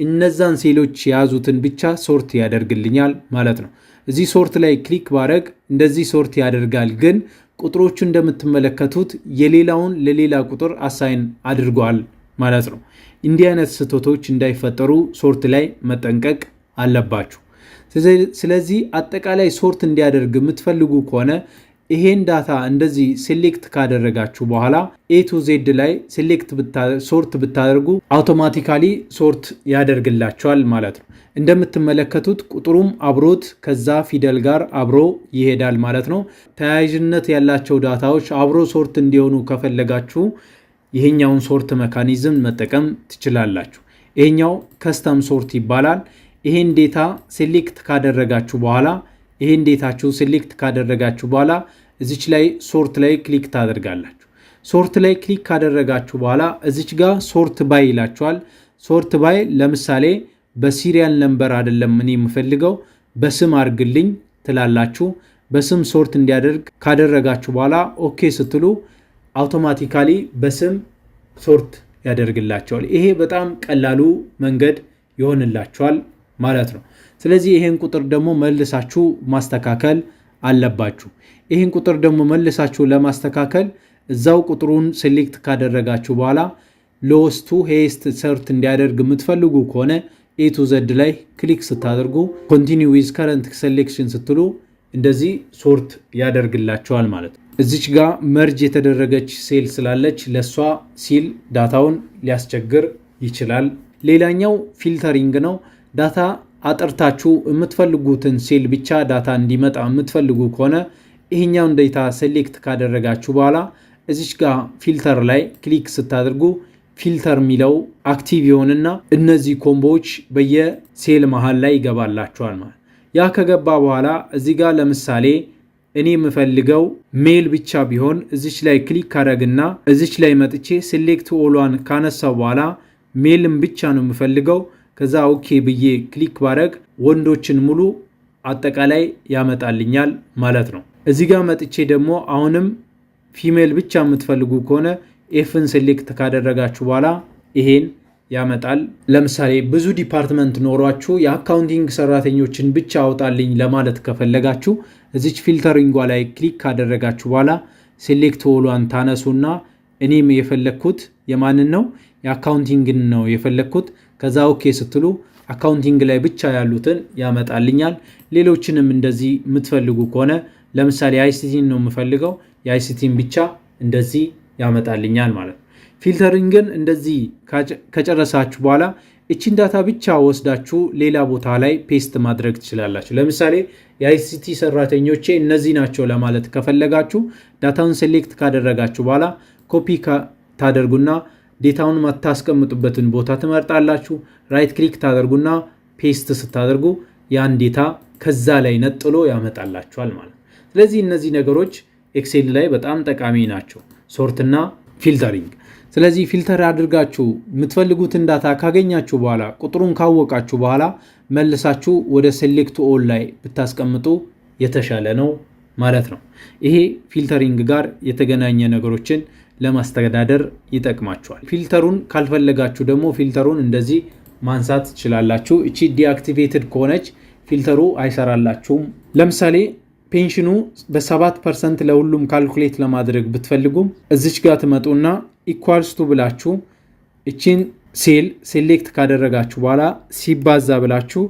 እነዛን ሴሎች የያዙትን ብቻ ሶርት ያደርግልኛል ማለት ነው። እዚህ ሶርት ላይ ክሊክ ባረግ እንደዚህ ሶርት ያደርጋል። ግን ቁጥሮቹ እንደምትመለከቱት የሌላውን ለሌላ ቁጥር አሳይን አድርጓል ማለት ነው። እንዲህ አይነት ስህተቶች እንዳይፈጠሩ ሶርት ላይ መጠንቀቅ አለባችሁ። ስለዚህ አጠቃላይ ሶርት እንዲያደርግ የምትፈልጉ ከሆነ ይሄን ዳታ እንደዚህ ሴሌክት ካደረጋችሁ በኋላ ኤ ቱ ዜድ ላይ ሶርት ብታደርጉ አውቶማቲካሊ ሶርት ያደርግላቸዋል ማለት ነው። እንደምትመለከቱት ቁጥሩም አብሮት ከዛ ፊደል ጋር አብሮ ይሄዳል ማለት ነው። ተያያዥነት ያላቸው ዳታዎች አብሮ ሶርት እንዲሆኑ ከፈለጋችሁ ይሄኛውን ሶርት መካኒዝም መጠቀም ትችላላችሁ። ይሄኛው ከስተም ሶርት ይባላል። ይሄን ዴታ ሴሌክት ካደረጋችሁ በኋላ ይሄን ዴታችሁ ሴሌክት ካደረጋችሁ በኋላ እዚች ላይ ሶርት ላይ ክሊክ ታደርጋላችሁ። ሶርት ላይ ክሊክ ካደረጋችሁ በኋላ እዚች ጋር ሶርት ባይ ይላችኋል። ሶርት ባይ ለምሳሌ በሲሪያል ነምበር አይደለም እኔ የምፈልገው በስም አድርግልኝ ትላላችሁ። በስም ሶርት እንዲያደርግ ካደረጋችሁ በኋላ ኦኬ ስትሉ አውቶማቲካሊ በስም ሶርት ያደርግላቸዋል። ይሄ በጣም ቀላሉ መንገድ ይሆንላችኋል ማለት ነው። ስለዚህ ይሄን ቁጥር ደግሞ መልሳችሁ ማስተካከል አለባችሁ። ይሄን ቁጥር ደግሞ መልሳችሁ ለማስተካከል እዛው ቁጥሩን ሴሌክት ካደረጋችሁ በኋላ ሎውስት ቱ ሄስት ሶርት እንዲያደርግ የምትፈልጉ ከሆነ ኤ ቱ ዘድ ላይ ክሊክ ስታደርጉ ኮንቲኒው ዊዝ ከረንት ሴሌክሽን ስትሉ እንደዚህ ሶርት ያደርግላቸዋል ማለት ነው። እዚች ጋር መርጅ የተደረገች ሴል ስላለች ለሷ ሲል ዳታውን ሊያስቸግር ይችላል። ሌላኛው ፊልተሪንግ ነው። ዳታ አጥርታችሁ የምትፈልጉትን ሴል ብቻ ዳታ እንዲመጣ የምትፈልጉ ከሆነ ይሄኛውን ዴታ ሴሌክት ካደረጋችሁ በኋላ እዚች ጋር ፊልተር ላይ ክሊክ ስታደርጉ ፊልተር የሚለው አክቲቭ ይሆንና እነዚህ ኮምቦዎች በየሴል መሃል ላይ ይገባላችኋል ማለት። ያ ከገባ በኋላ እዚህ ጋር ለምሳሌ እኔ የምፈልገው ሜል ብቻ ቢሆን እዚች ላይ ክሊክ ካደረግና እዚች ላይ መጥቼ ሴሌክት ኦሏን ካነሳው በኋላ ሜልም ብቻ ነው የምፈልገው። ከዛ ኦኬ ብዬ ክሊክ ባረግ ወንዶችን ሙሉ አጠቃላይ ያመጣልኛል ማለት ነው። እዚህ ጋር መጥቼ ደግሞ አሁንም ፊሜል ብቻ የምትፈልጉ ከሆነ ኤፍን ሴሌክት ካደረጋችሁ በኋላ ይሄን ያመጣል። ለምሳሌ ብዙ ዲፓርትመንት ኖሯችሁ የአካውንቲንግ ሰራተኞችን ብቻ አውጣልኝ ለማለት ከፈለጋችሁ እዚች ፊልተሪንጓ ላይ ክሊክ ካደረጋችሁ በኋላ ሴሌክት ኦሏን ታነሱና እኔም የፈለግኩት የማንን ነው? የአካውንቲንግን ነው የፈለግኩት። ከዛ ኦኬ ስትሉ አካውንቲንግ ላይ ብቻ ያሉትን ያመጣልኛል። ሌሎችንም እንደዚህ የምትፈልጉ ከሆነ ለምሳሌ አይሲቲን ነው የምፈልገው፣ የአይሲቲን ብቻ እንደዚህ ያመጣልኛል ማለት ነው። ፊልተሪንግን እንደዚህ ከጨረሳችሁ በኋላ እቺን ዳታ ብቻ ወስዳችሁ ሌላ ቦታ ላይ ፔስት ማድረግ ትችላላችሁ። ለምሳሌ የአይሲቲ ሰራተኞቼ እነዚህ ናቸው ለማለት ከፈለጋችሁ ዳታውን ሴሌክት ካደረጋችሁ በኋላ ኮፒ ታደርጉና ዴታውን ማታስቀምጡበትን ቦታ ትመርጣላችሁ። ራይት ክሊክ ታደርጉና ፔስት ስታደርጉ ያን ዴታ ከዛ ላይ ነጥሎ ያመጣላችኋል ማለት ነው። ስለዚህ እነዚህ ነገሮች ኤክሴል ላይ በጣም ጠቃሚ ናቸው፣ ሶርትና ፊልተሪንግ። ስለዚህ ፊልተር አድርጋችሁ የምትፈልጉትን ዳታ ካገኛችሁ በኋላ ቁጥሩን ካወቃችሁ በኋላ መልሳችሁ ወደ ሴሌክት ኦል ላይ ብታስቀምጡ የተሻለ ነው ማለት ነው። ይሄ ፊልተሪንግ ጋር የተገናኘ ነገሮችን ለማስተዳደር ይጠቅማችኋል። ፊልተሩን ካልፈለጋችሁ ደግሞ ፊልተሩን እንደዚህ ማንሳት ትችላላችሁ። እቺ ዲአክቲቬትድ ከሆነች ፊልተሩ አይሰራላችሁም። ለምሳሌ ፔንሽኑ በ7% ለሁሉም ካልኩሌት ለማድረግ ብትፈልጉም እዚች ጋር ትመጡና ኢኳልስ ቱ ብላችሁ እቺን ሴል ሴሌክት ካደረጋችሁ በኋላ ሲባዛ ብላችሁ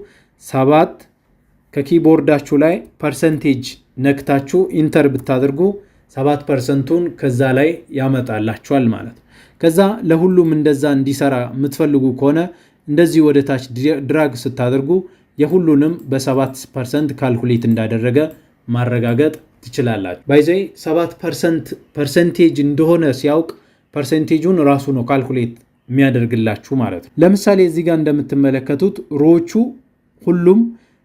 7 ከኪቦርዳችሁ ላይ ፐርሰንቴጅ ነክታችሁ ኢንተር ብታደርጉ 7%ቱን ከዛ ላይ ያመጣላችኋል ማለት ነው። ከዛ ለሁሉም እንደዛ እንዲሰራ የምትፈልጉ ከሆነ እንደዚህ ወደ ታች ድራግ ስታደርጉ የሁሉንም በ7% ካልኩሌት እንዳደረገ ማረጋገጥ ትችላላችሁ። ባይዘይ 7% ፐርሰንቴጅ እንደሆነ ሲያውቅ ፐርሰንቴጁን ራሱ ነው ካልኩሌት የሚያደርግላችሁ ማለት ነው። ለምሳሌ እዚህ ጋር እንደምትመለከቱት ሮዎቹ ሁሉም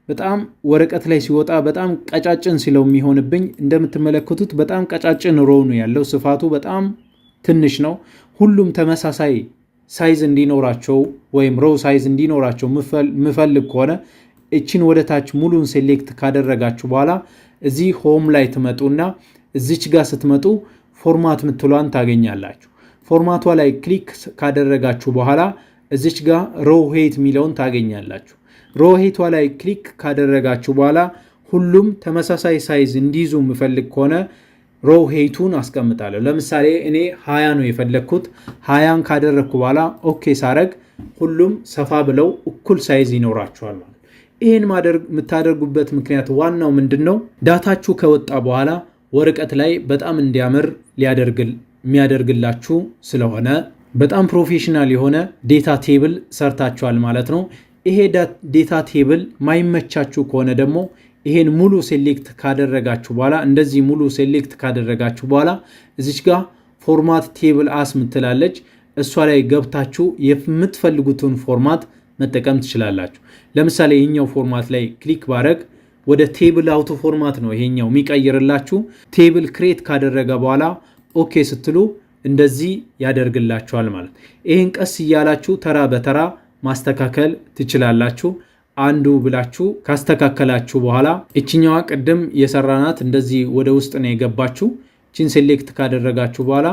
በጣም ወረቀት ላይ ሲወጣ በጣም ቀጫጭን ሲለው የሚሆንብኝ እንደምትመለከቱት በጣም ቀጫጭን ሮ ነው ያለው። ስፋቱ በጣም ትንሽ ነው። ሁሉም ተመሳሳይ ሳይዝ እንዲኖራቸው ወይም ሮ ሳይዝ እንዲኖራቸው ምፈልግ ከሆነ እቺን ወደ ታች ሙሉን ሴሌክት ካደረጋችሁ በኋላ እዚህ ሆም ላይ ትመጡና እዚች ጋር ስትመጡ ፎርማት ምትሏን ታገኛላችሁ። ፎርማቷ ላይ ክሊክ ካደረጋችሁ በኋላ እዚች ጋር ሮ ሄት ሚለውን ታገኛላችሁ። ሮ ሄቷ ላይ ክሊክ ካደረጋችሁ በኋላ ሁሉም ተመሳሳይ ሳይዝ እንዲይዙ ምፈልግ ከሆነ ሮ ሄቱን አስቀምጣለሁ። ለምሳሌ እኔ 20 ነው የፈለግኩት። 20ን ካደረግኩ በኋላ ኦኬ ሳረግ ሁሉም ሰፋ ብለው እኩል ሳይዝ ይኖራቸዋል ማለት። ይህን የምታደርጉበት ምክንያት ዋናው ምንድን ነው? ዳታችሁ ከወጣ በኋላ ወረቀት ላይ በጣም እንዲያምር የሚያደርግላችሁ ስለሆነ በጣም ፕሮፌሽናል የሆነ ዴታ ቴብል ሰርታችኋል ማለት ነው። ይሄ ዴታ ቴብል ማይመቻችሁ ከሆነ ደግሞ ይሄን ሙሉ ሴሌክት ካደረጋችሁ በኋላ እንደዚህ ሙሉ ሴሌክት ካደረጋችሁ በኋላ እዚች ጋር ፎርማት ቴብል አስ ምትላለች። እሷ ላይ ገብታችሁ የምትፈልጉትን ፎርማት መጠቀም ትችላላችሁ። ለምሳሌ ይሄኛው ፎርማት ላይ ክሊክ ባረግ ወደ ቴብል አውቶ ፎርማት ነው ይሄኛው የሚቀይርላችሁ። ቴብል ክሬት ካደረገ በኋላ ኦኬ ስትሉ እንደዚህ ያደርግላችኋል ማለት። ይሄን ቀስ እያላችሁ ተራ በተራ ማስተካከል ትችላላችሁ። አንዱ ብላችሁ ካስተካከላችሁ በኋላ እችኛዋ ቅድም የሰራናት እንደዚህ ወደ ውስጥ ነው የገባችሁ። እቺን ሴሌክት ካደረጋችሁ በኋላ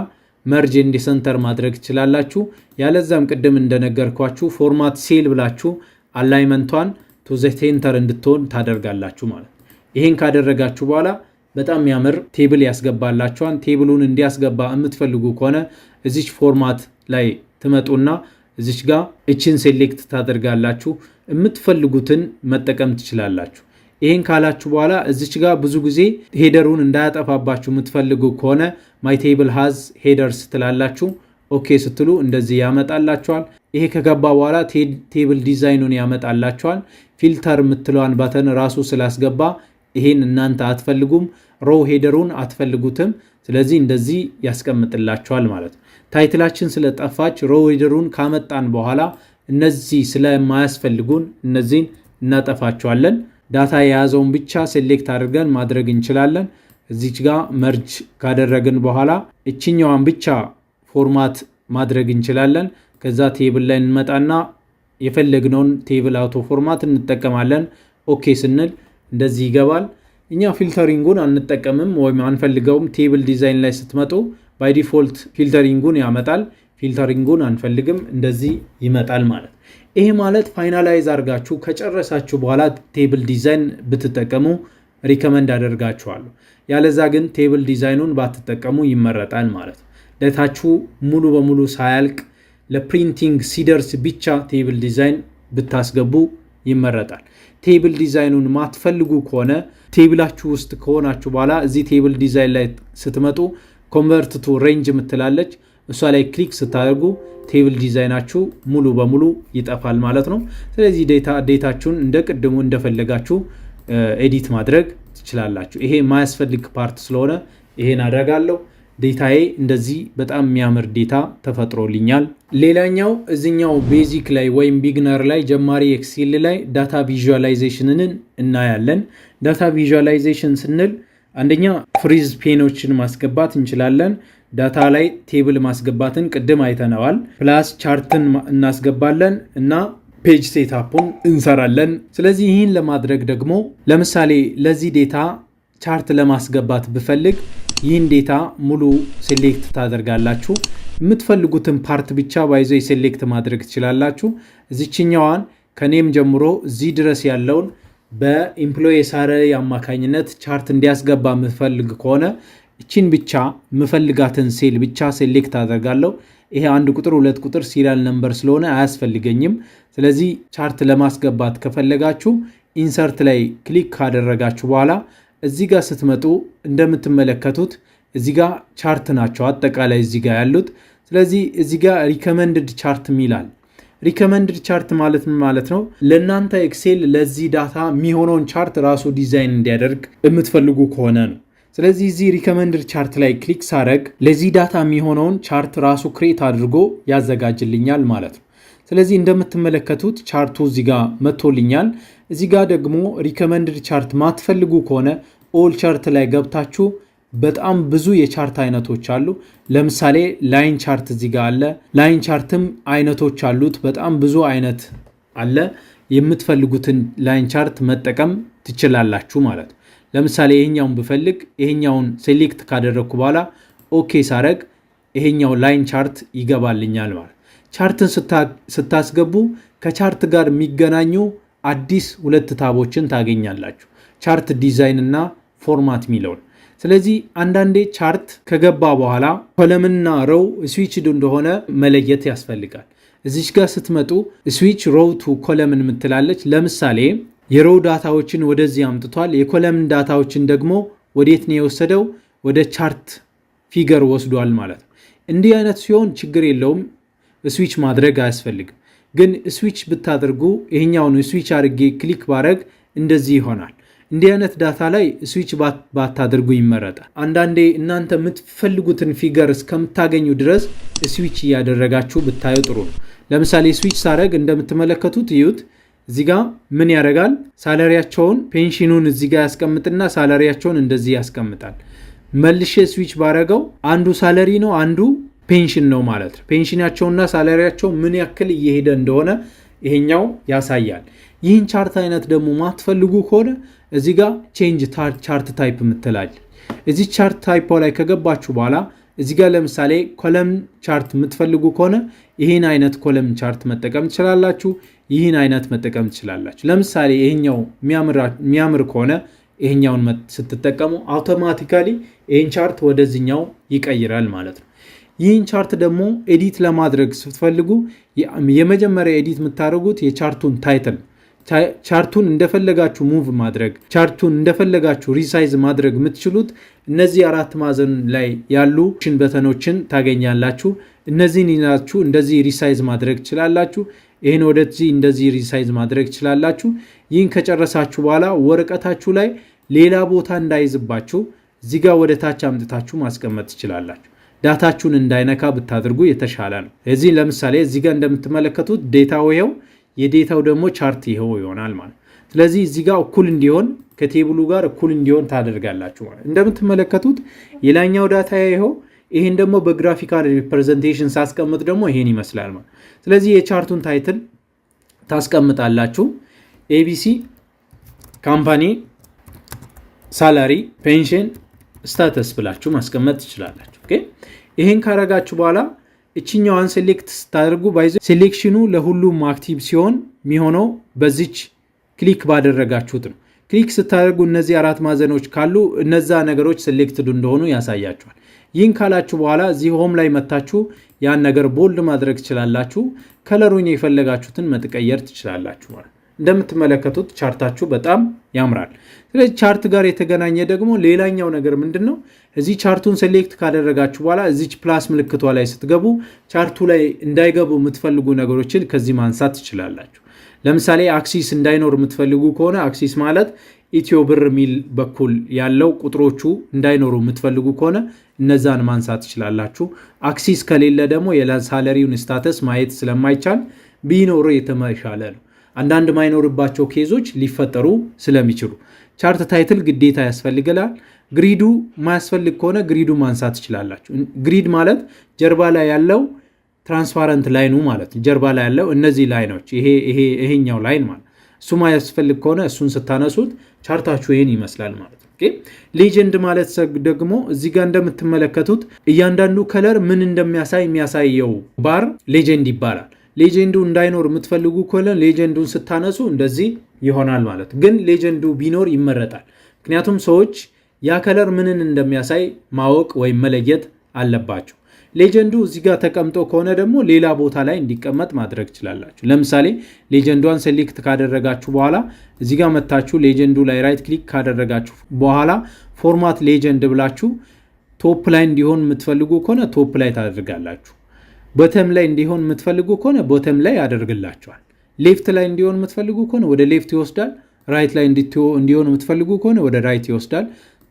መርጅ ኤንድ ሴንተር ማድረግ ትችላላችሁ። ያለዛም ቅድም እንደነገርኳችሁ ፎርማት ሴል ብላችሁ አላይመንቷን ቱ ዘ ሴንተር እንድትሆን ታደርጋላችሁ ማለት። ይሄን ካደረጋችሁ በኋላ በጣም የሚያምር ቴብል ያስገባላችኋል። ቴብሉን እንዲያስገባ የምትፈልጉ ከሆነ እዚች ፎርማት ላይ ትመጡና እዚች ጋር እችን ሴሌክት ታደርጋላችሁ። የምትፈልጉትን መጠቀም ትችላላችሁ። ይሄን ካላችሁ በኋላ እዚች ጋር ብዙ ጊዜ ሄደሩን እንዳያጠፋባችሁ የምትፈልጉ ከሆነ ማይ ቴብል ሃዝ ሄደርስ ትላላችሁ። ኦኬ ስትሉ እንደዚህ ያመጣላችኋል። ይሄ ከገባ በኋላ ቴብል ዲዛይኑን ያመጣላችኋል። ፊልተር የምትለዋን ባተን ራሱ ስላስገባ ይሄን እናንተ አትፈልጉም፣ ሮ ሄደሩን አትፈልጉትም። ስለዚህ እንደዚህ ያስቀምጥላችኋል ማለት ነው። ታይትላችን ስለጠፋች ሮ ሄደሩን ካመጣን በኋላ እነዚህ ስለማያስፈልጉን እነዚህን እናጠፋቸዋለን። ዳታ የያዘውን ብቻ ሴሌክት አድርገን ማድረግ እንችላለን። እዚች ጋር መርጅ ካደረግን በኋላ እችኛዋን ብቻ ፎርማት ማድረግ እንችላለን። ከዛ ቴብል ላይ እንመጣና የፈለግነውን ቴብል አውቶ ፎርማት እንጠቀማለን። ኦኬ ስንል እንደዚህ ይገባል። እኛ ፊልተሪንጉን አንጠቀምም ወይም አንፈልገውም። ቴብል ዲዛይን ላይ ስትመጡ ባይ ዲፎልት ፊልተሪንጉን ያመጣል። ፊልተሪንጉን አንፈልግም፣ እንደዚህ ይመጣል ማለት። ይሄ ማለት ፋይናላይዝ አድርጋችሁ ከጨረሳችሁ በኋላ ቴብል ዲዛይን ብትጠቀሙ ሪከመንድ አደርጋችኋለሁ። ያለዛ ግን ቴብል ዲዛይኑን ባትጠቀሙ ይመረጣል ማለት ነው። ዳታችሁ ሙሉ በሙሉ ሳያልቅ ለፕሪንቲንግ ሲደርስ ብቻ ቴብል ዲዛይን ብታስገቡ ይመረጣል። ቴብል ዲዛይኑን ማትፈልጉ ከሆነ ቴብላችሁ ውስጥ ከሆናችሁ በኋላ እዚህ ቴብል ዲዛይን ላይ ስትመጡ ኮንቨርት ቱ ሬንጅ ምትላለች። እሷ ላይ ክሊክ ስታደርጉ ቴብል ዲዛይናችሁ ሙሉ በሙሉ ይጠፋል ማለት ነው። ስለዚህ ዴታችሁን እንደ ቅድሙ እንደፈለጋችሁ ኤዲት ማድረግ ትችላላችሁ። ይሄ የማያስፈልግ ፓርት ስለሆነ ይሄን አደርጋለሁ። ዴታዬ እንደዚህ በጣም የሚያምር ዴታ ተፈጥሮልኛል። ሌላኛው እዚኛው ቤዚክ ላይ ወይም ቢግነር ላይ ጀማሪ ኤክሴል ላይ ዳታ ቪዥዋላይዜሽንን እናያለን። ዳታ ቪዥዋላይዜሽን ስንል አንደኛ ፍሪዝ ፔኖችን ማስገባት እንችላለን። ዳታ ላይ ቴብል ማስገባትን ቅድም አይተነዋል። ፕላስ ቻርትን እናስገባለን እና ፔጅ ሴታፑን እንሰራለን። ስለዚህ ይህን ለማድረግ ደግሞ ለምሳሌ ለዚህ ዴታ ቻርት ለማስገባት ብፈልግ ይህን ዴታ ሙሉ ሴሌክት ታደርጋላችሁ። የምትፈልጉትን ፓርት ብቻ ባይዞ ሴሌክት ማድረግ ትችላላችሁ። እዚችኛዋን ከኔም ጀምሮ እዚህ ድረስ ያለውን በኢምፕሎይ ሳለሪ አማካኝነት ቻርት እንዲያስገባ የምፈልግ ከሆነ እቺን ብቻ ምፈልጋትን ሴል ብቻ ሴሌክት አደርጋለሁ። ይሄ 1 ቁጥር 2 ቁጥር ሲሪያል ነምበር ስለሆነ አያስፈልገኝም። ስለዚህ ቻርት ለማስገባት ከፈለጋችሁ ኢንሰርት ላይ ክሊክ ካደረጋችሁ በኋላ እዚህ ጋር ስትመጡ እንደምትመለከቱት እዚህ ጋር ቻርት ናቸው አጠቃላይ እዚህ ጋር ያሉት። ስለዚህ እዚህ ጋር ሪከመንድድ ቻርት ሚላል። ሪከመንድድ ቻርት ማለት ምን ማለት ነው? ለእናንተ ኤክሴል ለዚህ ዳታ የሚሆነውን ቻርት ራሱ ዲዛይን እንዲያደርግ የምትፈልጉ ከሆነ ነው። ስለዚህ እዚህ ሪከመንድድ ቻርት ላይ ክሊክ ሳደርግ ለዚህ ዳታ የሚሆነውን ቻርት ራሱ ክሬት አድርጎ ያዘጋጅልኛል ማለት ነው። ስለዚህ እንደምትመለከቱት ቻርቱ እዚህ ጋር መጥቶልኛል። እዚህ ጋር ደግሞ ሪከመንድድ ቻርት ማትፈልጉ ከሆነ ኦል ቻርት ላይ ገብታችሁ በጣም ብዙ የቻርት አይነቶች አሉ። ለምሳሌ ላይን ቻርት እዚህ ጋር አለ። ላይን ቻርትም አይነቶች አሉት። በጣም ብዙ አይነት አለ። የምትፈልጉትን ላይን ቻርት መጠቀም ትችላላችሁ ማለት ነው። ለምሳሌ ይሄኛውን ብፈልግ ይሄኛውን ሴሌክት ካደረግኩ በኋላ ኦኬ ሳረግ ይሄኛው ላይን ቻርት ይገባልኛል ማለት። ቻርትን ስታስገቡ ከቻርት ጋር የሚገናኙ አዲስ 2 ታቦችን ታገኛላችሁ። ቻርት ዲዛይን እና ፎርማት የሚለውን። ስለዚህ አንዳንዴ ቻርት ከገባ በኋላ ኮለምና ሮው ስዊችድ እንደሆነ መለየት ያስፈልጋል። እዚች ጋር ስትመጡ ስዊች ሮው ቱ ኮለምን ምትላለች። ለምሳሌ የሮው ዳታዎችን ወደዚህ አምጥቷል። የኮለምን ዳታዎችን ደግሞ ወዴት ነው የወሰደው? ወደ ቻርት ፊገር ወስዷል ማለት ነው። እንዲህ አይነት ሲሆን ችግር የለውም፣ ስዊች ማድረግ አያስፈልግም። ግን ስዊች ብታደርጉ ይሄኛውን ስዊች አድርጌ ክሊክ ባረግ እንደዚህ ይሆናል። እንዲህ አይነት ዳታ ላይ ስዊች ባታደርጉ ይመረጣል። አንዳንዴ እናንተ የምትፈልጉትን ፊገር እስከምታገኙ ድረስ ስዊች እያደረጋችሁ ብታዩ ጥሩ ነው። ለምሳሌ ስዊች ሳረግ እንደምትመለከቱት ይዩት። እዚህ ጋር ምን ያደርጋል? ሳላሪያቸውን ፔንሽኑን እዚህ ጋር ያስቀምጥና ሳላሪያቸውን እንደዚህ ያስቀምጣል። መልሼ ስዊች ባረገው አንዱ ሳለሪ ነው፣ አንዱ ፔንሽን ነው ማለት ነው። ፔንሽናቸውና ሳላሪያቸው ምን ያክል እየሄደ እንደሆነ ይሄኛው ያሳያል። ይህን ቻርት አይነት ደግሞ ማትፈልጉ ከሆነ እዚህ ጋር ቼንጅ ቻርት ታይፕ ምትላል። እዚህ ቻርት ታይፕ ላይ ከገባችሁ በኋላ እዚህ ጋር ለምሳሌ ኮለም ቻርት የምትፈልጉ ከሆነ ይህን አይነት ኮለም ቻርት መጠቀም ትችላላችሁ። ይህን አይነት መጠቀም ትችላላችሁ። ለምሳሌ ይሄኛው የሚያምር ከሆነ ይሄኛውን ስትጠቀሙ አውቶማቲካሊ ይህን ቻርት ወደዚህኛው ይቀይራል ማለት ነው። ይህን ቻርት ደግሞ ኤዲት ለማድረግ ስትፈልጉ የመጀመሪያ ኤዲት የምታደርጉት የቻርቱን ታይትል፣ ቻርቱን እንደፈለጋችሁ ሙቭ ማድረግ፣ ቻርቱን እንደፈለጋችሁ ሪሳይዝ ማድረግ የምትችሉት እነዚህ 4 ማዕዘን ላይ ያሉ በተኖችን ታገኛላችሁ። እነዚህን ይዛችሁ እንደዚህ ሪሳይዝ ማድረግ ትችላላችሁ። ይህን ወደዚህ እንደዚህ ሪሳይዝ ማድረግ ትችላላችሁ። ይህን ከጨረሳችሁ በኋላ ወረቀታችሁ ላይ ሌላ ቦታ እንዳይዝባችሁ እዚህ ጋር ወደ ታች አምጥታችሁ ማስቀመጥ ትችላላችሁ። ዳታችሁን እንዳይነካ ብታደርጉ የተሻለ ነው። እዚህ ለምሳሌ እዚህ ጋር እንደምትመለከቱት ዴታው ይሄው፣ የዴታው ደግሞ ቻርት ይሄው ይሆናል ማለት። ስለዚህ እዚህ ጋር እኩል እንዲሆን ከቴብሉ ጋር እኩል እንዲሆን ታደርጋላችሁ ማለት። እንደምትመለከቱት የላይኛው ዳታ ይሄው፣ ይሄን ደግሞ በግራፊካል ሪፕሬዘንቴሽን ሳስቀምጥ ደግሞ ይሄን ይመስላል ማለት። ስለዚህ የቻርቱን ታይትል ታስቀምጣላችሁ። ኤቢሲ ካምፓኒ ሳላሪ ፔንሽን ስታተስ ብላችሁ ማስቀመጥ ትችላላችሁ። ኦኬ ይሄን ካረጋችሁ በኋላ እቺኛዋን ሴሌክት ስታደርጉ ባይዘ ሴሌክሽኑ ለሁሉም አክቲቭ ሲሆን የሚሆነው በዚች ክሊክ ባደረጋችሁት ነው። ክሊክ ስታደርጉ እነዚህ 4 ማዕዘኖች ካሉ እነዛ ነገሮች ሴሌክትድ እንደሆኑ ያሳያችኋል። ይህን ካላችሁ በኋላ እዚህ ሆም ላይ መታችሁ ያን ነገር ቦልድ ማድረግ ትችላላችሁ። ከለሩን የፈለጋችሁትን መጥቀየር ትችላላችሁ ማለት። እንደምትመለከቱት ቻርታችሁ በጣም ያምራል። ስለዚህ ቻርት ጋር የተገናኘ ደግሞ ሌላኛው ነገር ምንድነው? እዚህ ቻርቱን ሴሌክት ካደረጋችሁ በኋላ እዚች ፕላስ ምልክቷ ላይ ስትገቡ ቻርቱ ላይ እንዳይገቡ የምትፈልጉ ነገሮችን ከዚህ ማንሳት ትችላላችሁ። ለምሳሌ አክሲስ እንዳይኖር የምትፈልጉ ከሆነ አክሲስ ማለት ኢትዮ ብር ሚል በኩል ያለው ቁጥሮቹ እንዳይኖሩ የምትፈልጉ ከሆነ እነዛን ማንሳት ትችላላችሁ። አክሲስ ከሌለ ደግሞ የሳለሪውን ስታተስ ማየት ስለማይቻል ቢኖር የተሻለ ነው። አንዳንድ ማይኖርባቸው ኬዞች ሊፈጠሩ ስለሚችሉ ቻርት ታይትል ግዴታ ያስፈልጋል። ግሪዱ ማያስፈልግ ከሆነ ግሪዱ ማንሳት ትችላላችሁ። ግሪድ ማለት ጀርባ ላይ ያለው ትራንስፓረንት ላይኑ ማለት ጀርባ ላይ ያለው እነዚህ ላይኖች ይሄኛው ላይን ማለት እሱ ማያስፈልግ ከሆነ እሱን ስታነሱት ቻርታችሁ ይሄን ይመስላል ማለት ነው። ኦኬ ሌጀንድ ማለት ደግሞ እዚህ ጋር እንደምትመለከቱት እያንዳንዱ ከለር ምን እንደሚያሳይ የሚያሳየው ባር ሌጀንድ ይባላል። ሌጀንዱ እንዳይኖር የምትፈልጉ ከሆነ ሌጀንዱን ስታነሱ እንደዚህ ይሆናል ማለት ግን ሌጀንዱ ቢኖር ይመረጣል። ምክንያቱም ሰዎች ያ ከለር ምንን እንደሚያሳይ ማወቅ ወይም መለየት አለባቸው። ሌጀንዱ እዚህ ጋር ተቀምጦ ከሆነ ደግሞ ሌላ ቦታ ላይ እንዲቀመጥ ማድረግ ትችላላችሁ። ለምሳሌ ሌጀንዷን ሴሌክት ካደረጋችሁ በኋላ እዚህ ጋር መታችሁ ሌጀንዱ ላይ ራይት ክሊክ ካደረጋችሁ በኋላ ፎርማት ሌጀንድ ብላችሁ ቶፕ ላይ እንዲሆን የምትፈልጉ ከሆነ ቶፕ ላይ ታደርጋላችሁ። ቦተም ላይ እንዲሆን የምትፈልጉ ከሆነ ቦተም ላይ ያደርግላችኋል። ሌፍት ላይ እንዲሆን የምትፈልጉ ከሆነ ወደ ሌፍት ይወስዳል። ራይት ላይ እንዲሆን የምትፈልጉ ከሆነ ወደ ራይት ይወስዳል።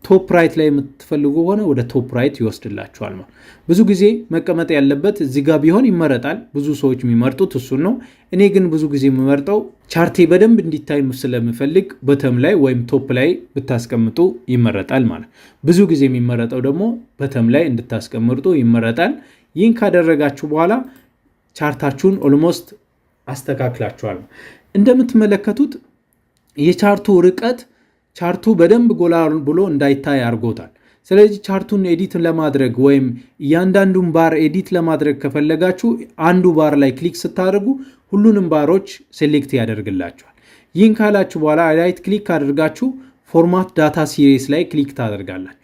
ቶፕ ራይት ላይ የምትፈልጉ ሆነ ወደ ቶፕ ራይት ይወስድላችኋል ማለት። ብዙ ጊዜ መቀመጥ ያለበት እዚህ ጋር ቢሆን ይመረጣል። ብዙ ሰዎች የሚመርጡት እሱን ነው። እኔ ግን ብዙ ጊዜ የምመርጠው ቻርቴ በደንብ እንዲታይ ስለምፈልግ በተም ላይ ወይም ቶፕ ላይ ብታስቀምጡ ይመረጣል ማለት። ብዙ ጊዜ የሚመረጠው ደግሞ በተም ላይ እንድታስቀምጡ ይመረጣል። ይህን ካደረጋችሁ በኋላ ቻርታችሁን ኦልሞስት አስተካክላችኋል። እንደምትመለከቱት የቻርቱ ርቀት ቻርቱ በደንብ ጎላ ብሎ እንዳይታይ አድርጎታል። ስለዚህ ቻርቱን ኤዲት ለማድረግ ወይም እያንዳንዱን ባር ኤዲት ለማድረግ ከፈለጋችሁ አንዱ ባር ላይ ክሊክ ስታደርጉ ሁሉንም ባሮች ሴሌክት ያደርግላችኋል። ይህን ካላችሁ በኋላ ራይት ክሊክ አድርጋችሁ ፎርማት ዳታ ሲሪስ ላይ ክሊክ ታደርጋላችሁ።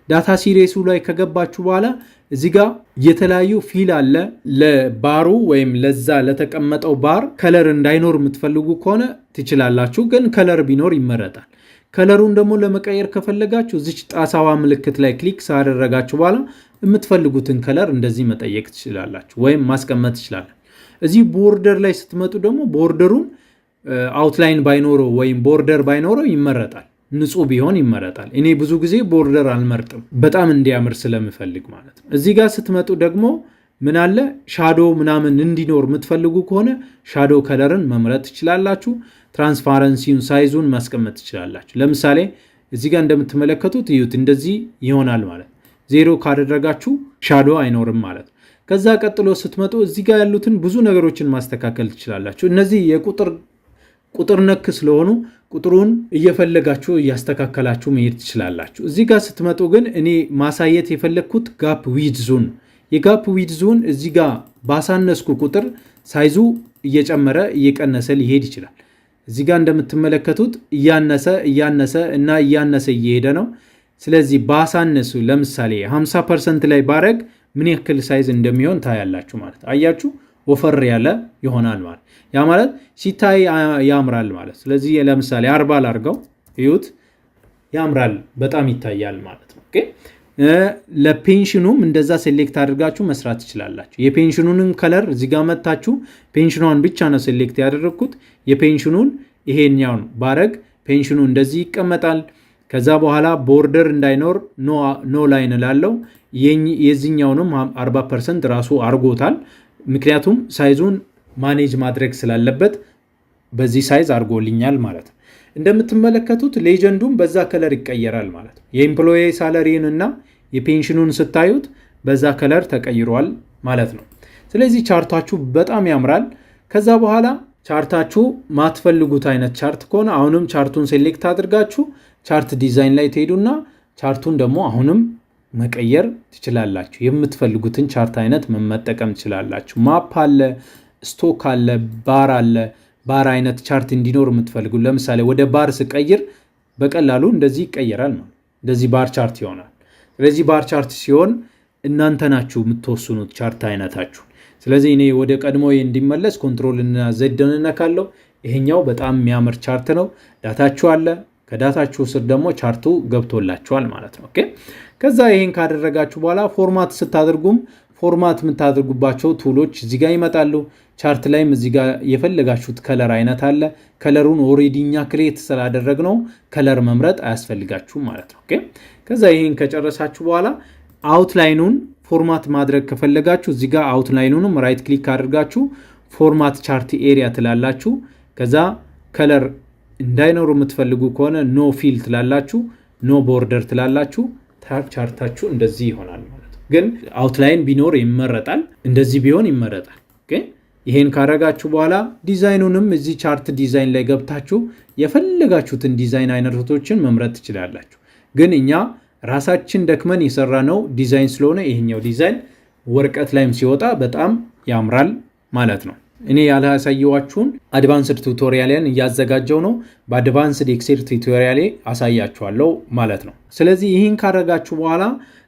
ዳታ ሲሪሱ ላይ ከገባችሁ በኋላ እዚህ ጋር የተለያዩ ፊል አለ። ለባሩ ወይም ለዛ ለተቀመጠው ባር ከለር እንዳይኖር የምትፈልጉ ከሆነ ትችላላችሁ፣ ግን ከለር ቢኖር ይመረጣል። ከለሩን ደግሞ ለመቀየር ከፈለጋችሁ እዚች ጣሳዋ ምልክት ላይ ክሊክ ሳደረጋችሁ በኋላ የምትፈልጉትን ከለር እንደዚህ መጠየቅ ትችላላችሁ ወይም ማስቀመጥ ትችላላችሁ። እዚህ ቦርደር ላይ ስትመጡ ደግሞ ቦርደሩን አውትላይን ባይኖረው ወይም ቦርደር ባይኖረው ይመረጣል። ንጹህ ቢሆን ይመረጣል። እኔ ብዙ ጊዜ ቦርደር አልመርጥም በጣም እንዲያምር ስለምፈልግ ማለት ነው። እዚህ ጋር ስትመጡ ደግሞ ምን አለ ሻዶ ምናምን እንዲኖር የምትፈልጉ ከሆነ ሻዶ ከለርን መምረጥ ትችላላችሁ። ትራንስፓረንሲውን ሳይዙን ማስቀመጥ ትችላላችሁ። ለምሳሌ እዚህ ጋር እንደምትመለከቱት እዩት፣ እንደዚህ ይሆናል ማለት። ዜሮ ካደረጋችሁ ሻዶ አይኖርም ማለት። ከዛ ቀጥሎ ስትመጡ እዚህ ጋር ያሉትን ብዙ ነገሮችን ማስተካከል ትችላላችሁ። እነዚህ ቁጥር ነክ ስለሆኑ ቁጥሩን እየፈለጋችሁ እያስተካከላችሁ መሄድ ትችላላችሁ። እዚህ ጋር ስትመጡ ግን እኔ ማሳየት የፈለግኩት ጋፕ ዊድዙን የጋፕ ዊድዙን እዚህ ጋር ባሳነስኩ ቁጥር ሳይዙ እየጨመረ እየቀነሰ ሊሄድ ይችላል። እዚህ ጋር እንደምትመለከቱት እያነሰ እና እያነሰ እየሄደ ነው። ስለዚህ ባሳነሱ ለምሳሌ 50% ላይ ባረግ ምን ያክል ሳይዝ እንደሚሆን ታያላችሁ ማለት። አያችሁ ወፈር ያለ ይሆናል ማለት። ያ ማለት ሲታይ ያምራል ማለት። ስለዚህ ለምሳሌ 40 ላርገው እዩት፣ ያምራል በጣም ይታያል ማለት ነው። ኦኬ ለፔንሽኑም እንደዛ ሴሌክት አድርጋችሁ መስራት ትችላላችሁ። የፔንሽኑንም ከለር እዚህ ጋር መታችሁ ፔንሽኗን ብቻ ነው ሴሌክት ያደረግኩት። የፔንሽኑን ይሄኛውን ባረግ ፔንሽኑ እንደዚህ ይቀመጣል። ከዛ በኋላ ቦርደር እንዳይኖር ኖ ላይን ላለው የዚህኛውንም 40% ራሱ አርጎታል። ምክንያቱም ሳይዙን ማኔጅ ማድረግ ስላለበት በዚህ ሳይዝ አርጎልኛል ማለት ነው። እንደምትመለከቱት ሌጀንዱም በዛ ከለር ይቀየራል ማለት ነው። የኤምፕሎይ ሳለሪን እና የፔንሽኑን ስታዩት በዛ ከለር ተቀይሯል ማለት ነው። ስለዚህ ቻርታችሁ በጣም ያምራል። ከዛ በኋላ ቻርታችሁ ማትፈልጉት አይነት ቻርት ከሆነ አሁንም ቻርቱን ሴሌክት አድርጋችሁ ቻርት ዲዛይን ላይ ትሄዱና ቻርቱን ደግሞ አሁንም መቀየር ትችላላችሁ። የምትፈልጉትን ቻርት አይነት መጠቀም ትችላላችሁ። ማፕ አለ፣ ስቶክ አለ፣ ባር አለ። ባር አይነት ቻርት እንዲኖር የምትፈልጉ ለምሳሌ ወደ ባር ስቀይር በቀላሉ እንደዚህ ይቀየራል ማለት እንደዚህ ባር ቻርት ይሆናል። ስለዚህ ባር ቻርት ሲሆን እናንተ ናችሁ የምትወስኑት ቻርት አይነታችሁ። ስለዚህ እኔ ወደ ቀድሞ እንዲመለስ ኮንትሮል እና ዘድን ነካለው። ይሄኛው በጣም የሚያምር ቻርት ነው። ዳታችሁ አለ፣ ከዳታችሁ ስር ደግሞ ቻርቱ ገብቶላችኋል ማለት ነው። ኦኬ ከዛ ይሄን ካደረጋችሁ በኋላ ፎርማት ስታደርጉም ፎርማት የምታደርጉባቸው ቱሎች እዚህ ጋር ይመጣሉ። ቻርት ላይም እዚህ ጋር የፈለጋችሁት ከለር አይነት አለ። ከለሩን ኦሬዲ እኛ ክሬት ስላደረግነው ከለር መምረጥ አያስፈልጋችሁም ማለት ነው። ኦኬ ከዛ ይሄን ከጨረሳችሁ በኋላ አውትላይኑን ፎርማት ማድረግ ከፈለጋችሁ እዚህ ጋር አውትላይኑንም ራይት ክሊክ አድርጋችሁ ፎርማት ቻርት ኤሪያ ትላላችሁ። ከዛ ከለር እንዳይኖሩ የምትፈልጉ ከሆነ ኖ ፊል ትላላችሁ፣ ኖ ቦርደር ትላላችሁ። ቻርታችሁ እንደዚህ ይሆናል ማለት ነው። ግን አውትላይን ቢኖር ይመረጣል፣ እንደዚህ ቢሆን ይመረጣል። ኦኬ ይሄን ካረጋችሁ በኋላ ዲዛይኑንም እዚህ ቻርት ዲዛይን ላይ ገብታችሁ የፈለጋችሁትን ዲዛይን አይነቶችን መምረጥ ትችላላችሁ። ግን እኛ ራሳችን ደክመን የሰራነው ዲዛይን ስለሆነ ይሄኛው ዲዛይን ወረቀት ላይም ሲወጣ በጣም ያምራል ማለት ነው። እኔ ያላሳየዋችሁን አድቫንስድ ቱቶሪያልን እያዘጋጀው ነው። በአድቫንስድ ኤክሴል ቱቶሪያሌ አሳያችኋለሁ ማለት ነው። ስለዚህ ይህን ካረጋችሁ በኋላ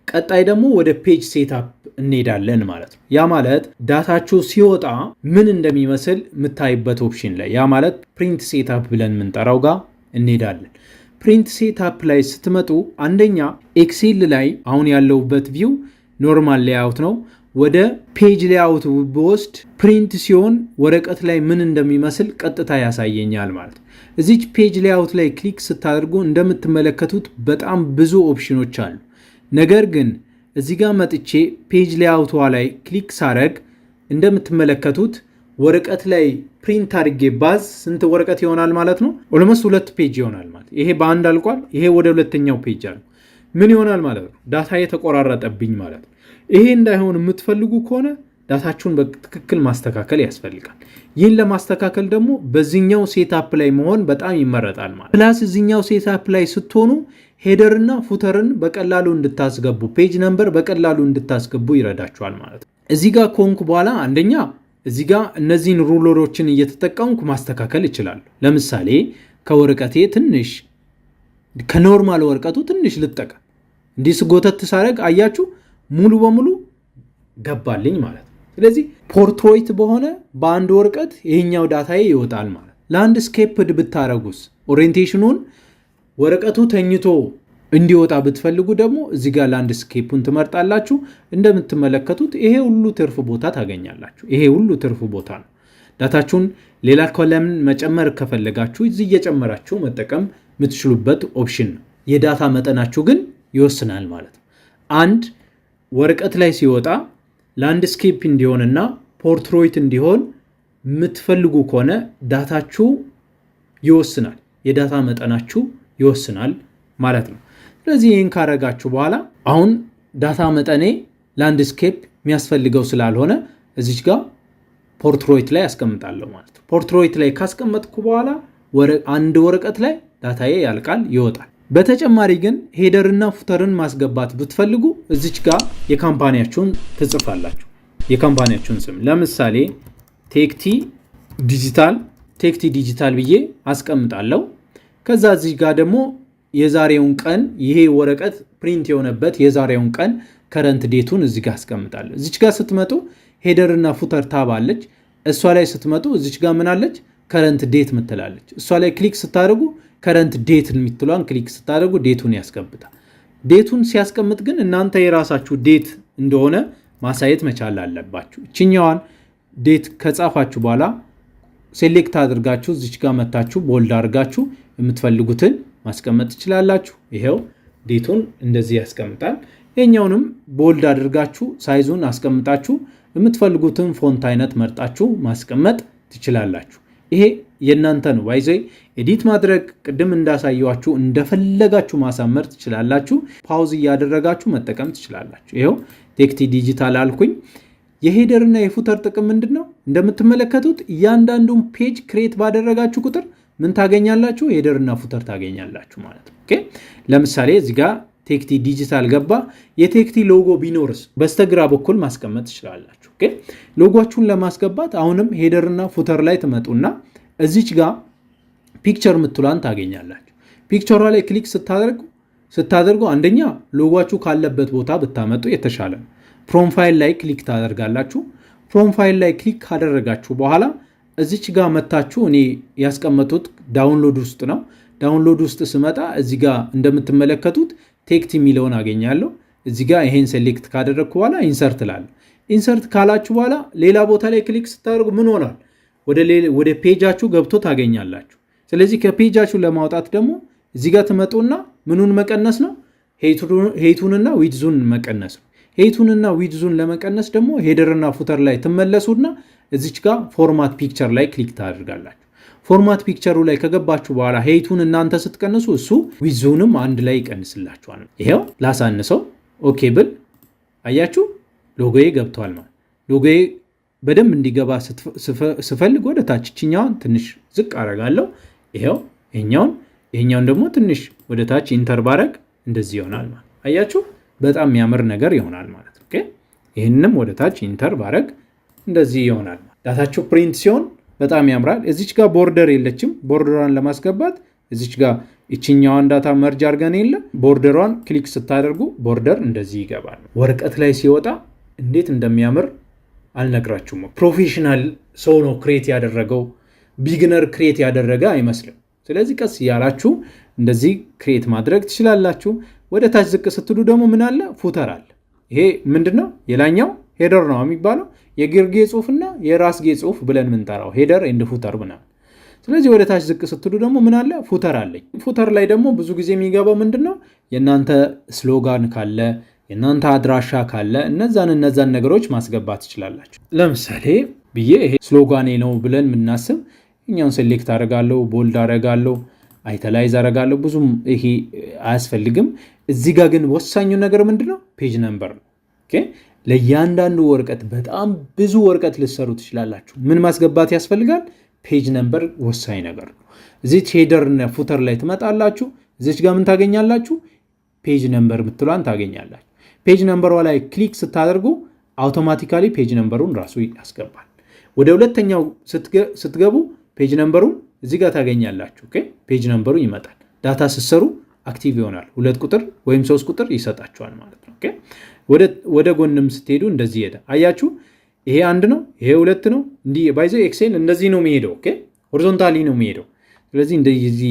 ቀጣይ ደግሞ ወደ ፔጅ ሴትአፕ እንሄዳለን ማለት ነው። ያ ማለት ዳታችሁ ሲወጣ ምን እንደሚመስል የምታይበት ኦፕሽን ላይ ያ ማለት ፕሪንት ሴትአፕ ብለን የምንጠራው ጋር እንሄዳለን። ፕሪንት ሴትአፕ ላይ ስትመጡ አንደኛ ኤክሴል ላይ አሁን ያለውበት ቪው ኖርማል ሌአውት ነው። ወደ ፔጅ ሌአውት በወስድ ፕሪንት ሲሆን ወረቀት ላይ ምን እንደሚመስል ቀጥታ ያሳየኛል ማለት ነው። እዚች ፔጅ ሌአውት ላይ ክሊክ ስታደርጉ እንደምትመለከቱት በጣም ብዙ ኦፕሽኖች አሉ። ነገር ግን እዚህ ጋር መጥቼ ፔጅ ሌአውቷ ላይ ክሊክ ሳረግ እንደምትመለከቱት ወረቀት ላይ ፕሪንት አድርጌ ባዝ ስንት ወረቀት ይሆናል ማለት ነው? ኦልሞስት 2 ፔጅ ይሆናል ማለት። ይሄ በአንድ አልቋል። ይሄ ወደ ሁለተኛው ፔጅ አለ። ምን ይሆናል ማለት ነው? ዳታ የተቆራረጠብኝ ማለት ነው። ይሄ እንዳይሆን የምትፈልጉ ከሆነ ዳታችሁን በትክክል ማስተካከል ያስፈልጋል። ይህን ለማስተካከል ደግሞ በዚህኛው ሴትአፕ ላይ መሆን በጣም ይመረጣል ማለት። ፕላስ እዚህኛው ሴትአፕ ላይ ስትሆኑ ሄደር እና ፉተርን በቀላሉ እንድታስገቡ፣ ፔጅ ነምበር በቀላሉ እንድታስገቡ ይረዳችኋል ማለት ነው። እዚህ ጋር ኮንኩ በኋላ አንደኛ እዚህ ጋር እነዚህን ሩለሮችን እየተጠቀምኩ ማስተካከል እችላለሁ። ለምሳሌ ከወረቀቴ ትንሽ ከኖርማል ወረቀቱ ትንሽ ልጠቀም እንዲህ ስጎተት ሳረግ አያችሁ ሙሉ በሙሉ ገባልኝ ማለት ነው። ስለዚህ ፖርትሬት በሆነ በአንድ ወረቀት ይሄኛው ዳታዬ ይወጣል ማለት። ላንድስኬፕድ ብታረጉስ ኦሪየንቴሽኑን ወረቀቱ ተኝቶ እንዲወጣ ብትፈልጉ ደግሞ እዚህ ጋር ላንድስኬፑን ትመርጣላችሁ። እንደምትመለከቱት ይሄ ሁሉ ትርፍ ቦታ ታገኛላችሁ። ይሄ ሁሉ ትርፍ ቦታ ነው። ዳታችሁን ሌላ ኮለምን መጨመር ከፈለጋችሁ እዚህ እየጨመራችሁ መጠቀም የምትችሉበት ኦፕሽን ነው። የዳታ መጠናችሁ ግን ይወስናል ማለት ነው። አንድ ወረቀት ላይ ሲወጣ ላንድስኬፕ እንዲሆንና ፖርትሬት እንዲሆን የምትፈልጉ ከሆነ ዳታችሁ ይወስናል፣ የዳታ መጠናችሁ ይወስናል ማለት ነው። ስለዚህ ይህን ካረጋችሁ በኋላ አሁን ዳታ መጠኔ ላንድስኬፕ የሚያስፈልገው ስላልሆነ እዚች ጋር ፖርትሬት ላይ ያስቀምጣለሁ ማለት ነው። ፖርትሬት ላይ ካስቀመጥኩ በኋላ አንድ ወረቀት ላይ ዳታዬ ያልቃል፣ ይወጣል። በተጨማሪ ግን ሄደርና ፉተርን ማስገባት ብትፈልጉ እዚች ጋር የካምፓኒያችሁን ትጽፋላችሁ። የካምፓኒያችሁን ስም ለምሳሌ ቴክቲ ዲጂታል ብዬ አስቀምጣለሁ። ከዛ እዚህ ጋር ደግሞ የዛሬውን ቀን ይሄ ወረቀት ፕሪንት የሆነበት የዛሬውን ቀን ከረንት ዴቱን እዚህ ጋር አስቀምጣለሁ። እዚች ጋር ስትመጡ ሄደርና ፉተር ታብ አለች። እሷ ላይ ስትመጡ እዚች ጋር ምን አለች? ከረንት ዴት ምትላለች። እሷ ላይ ክሊክ ስታደርጉ ከረንት ዴት የምትሏን ክሊክ ስታደርጉ ዴቱን ያስቀምጣል። ዴቱን ሲያስቀምጥ ግን እናንተ የራሳችሁ ዴት እንደሆነ ማሳየት መቻል አለባችሁ። እችኛዋን ዴት ከጻፋችሁ በኋላ ሴሌክት አድርጋችሁ እዚች ጋር መታችሁ ቦልድ አድርጋችሁ የምትፈልጉትን ማስቀመጥ ትችላላችሁ። ይሄው ዴቱን እንደዚህ ያስቀምጣል። የኛውንም ቦልድ አድርጋችሁ ሳይዙን አስቀምጣችሁ የምትፈልጉትን ፎንት አይነት መርጣችሁ ማስቀመጥ ትችላላችሁ። ይሄ የእናንተ ነው። ባይዘ ኤዲት ማድረግ ቅድም እንዳሳየዋችሁ እንደፈለጋችሁ ማሳመር ትችላላችሁ። ፓውዝ እያደረጋችሁ መጠቀም ትችላላችሁ። ይሄው ቴክቲ ዲጂታል አልኩኝ። የሄደርና የፉተር ጥቅም ምንድነው? እንደምትመለከቱት እያንዳንዱን ፔጅ ክሬት ባደረጋችሁ ቁጥር ምን ታገኛላችሁ? ሄደርና ፉተር ታገኛላችሁ ማለት ነው። ኦኬ ለምሳሌ እዚህ ጋር ቴክቲ ዲጂታል ገባ። የቴክቲ ሎጎ ቢኖርስ በስተግራ በኩል ማስቀመጥ ትችላላችሁ። ኦኬ ሎጎአችሁን ለማስገባት አሁንም ሄደርና ፉተር ላይ ትመጡና እዚች ጋር ፒክቸር ምትሏን ታገኛላችሁ። ፒክቸሯ ላይ ክሊክ ስታደርጉ አንደኛ ሎጎአችሁ ካለበት ቦታ ብታመጡ የተሻለ ነው። ፕሮፋይል ላይ ክሊክ ታደርጋላችሁ። ፕሮፋይል ላይ ክሊክ ካደረጋችሁ በኋላ እዚች ጋር መታችሁ እኔ ያስቀመጡት ዳውንሎድ ውስጥ ነው። ዳውንሎድ ውስጥ ስመጣ እዚህ ጋር እንደምትመለከቱት ቴክቲ የሚለውን አገኛለሁ። እዚህ ጋር ይሄን ሴሌክት ካደረግኩ በኋላ ኢንሰርት ላለ ኢንሰርት ካላችሁ በኋላ ሌላ ቦታ ላይ ክሊክ ስታደርጉ ምን ሆናል? ወደ ፔጃችሁ ገብቶ ታገኛላችሁ። ስለዚህ ከፔጃችሁ ለማውጣት ደግሞ እዚህ ጋር ትመጡና ምኑን መቀነስ ነው? ሄይቱንና ዊድዙን መቀነስ ነው። ሄይቱንና ዊድዙን ለመቀነስ ደግሞ ሄደርና ፉተር ላይ ትመለሱና እዚች ጋር ፎርማት ፒክቸር ላይ ክሊክ ታደርጋላችሁ። ፎርማት ፒክቸሩ ላይ ከገባችሁ በኋላ ሄይቱን እናንተ ስትቀንሱ እሱ ዊድዙንም አንድ ላይ ይቀንስላችኋል። ይሄው ላሳንሰው ኦኬ ብል አያችሁ ሎጎዬ ገብቷል ማለት። ሎጎዬ በደንብ እንዲገባ ስፈልግ ወደ ታች እችኛዋን ትንሽ ዝቅ አረጋለሁ። ይሄው ይሄኛውን ደግሞ ትንሽ ወደ ታች ኢንተር ባረግ እንደዚህ ይሆናል ማለት አያችሁ። በጣም የሚያምር ነገር ይሆናል ማለት ኦኬ። ይህንንም ወደ ታች ኢንተር ባረግ እንደዚህ ይሆናል ማለት። ዳታችሁ ፕሪንት ሲሆን በጣም ያምራል። እዚች ጋር ቦርደር የለችም። ቦርደሯን ለማስገባት እዚች ጋር እችኛዋን ዳታ መርጅ አድርገን የለ ቦርደሯን ክሊክ ስታደርጉ ቦርደር እንደዚህ ይገባል። ወረቀት ላይ ሲወጣ እንዴት እንደሚያምር አልነግራችሁም። ፕሮፌሽናል ሰው ነው ክሬት ያደረገው፣ ቢግነር ክሬት ያደረገ አይመስልም። ስለዚህ ቀስ ያላችሁ እንደዚህ ክሬት ማድረግ ትችላላችሁ። ወደ ታች ዝቅ ስትሉ ደግሞ ምን አለ? ፉተር አለ። ይሄ ምንድነው? የላኛው ሄደር ነው የሚባለው። የግርጌ ጽሁፍና የራስጌ ጽሁፍ ብለን ምንጠራው ሄደር ኤንድ ፉተር ምናምን። ስለዚህ ወደ ታች ዝቅ ስትሉ ደግሞ ምን አለ? ፉተር አለኝ። ፉተር ላይ ደግሞ ብዙ ጊዜ የሚገባው ምንድነው? የእናንተ ስሎጋን ካለ የእናንተ አድራሻ ካለ እነዛን ነገሮች ማስገባት ትችላላችሁ። ለምሳሌ ብዬ ይሄ ስሎጋኔ ነው ብለን የምናስብ እኛውን ሴሌክት አደርጋለሁ፣ ቦልድ አደርጋለሁ፣ አይተላይዝ አደርጋለሁ። ብዙም ይሄ አያስፈልግም። እዚህ ጋር ግን ወሳኙ ነገር ምንድነው? ፔጅ ነምበር ነው። ኦኬ ለእያንዳንዱ ወረቀት በጣም ብዙ ወረቀት ልትሰሩ ትችላላችሁ። ምን ማስገባት ያስፈልጋል? ፔጅ ነምበር ወሳኝ ነገር ነው። እዚች ሄደር እና ፉተር ላይ ትመጣላችሁ። እዚች ጋር ምን ታገኛላችሁ? ፔጅ ነምበር ምትሏን ታገኛላችሁ። ፔጅ ነምበሯ ላይ ክሊክ ስታደርጉ አውቶማቲካሊ ፔጅ ነምበሩን ራሱ ያስገባል። ወደ ሁለተኛው ስትገቡ ፔጅ ነምበሩን እዚህ ጋር ታገኛላችሁ። ኦኬ ፔጅ ነምበሩ ይመጣል። ዳታ ስትሰሩ አክቲቭ ይሆናል። 2 ቁጥር ወይም 3 ቁጥር ይሰጣችኋል ማለት ነው። ኦኬ ወደ ጎንም ስትሄዱ እንደዚህ ይሄዳል። አያችሁ? ይሄ 1 ነው፣ ይሄ 2 ነው። እንዲህ ባይዘው ኤክሴል እንደዚህ ነው የሚሄደው። ኦኬ ሆሪዞንታሊ ነው የሚሄደው። ስለዚህ እንደዚህ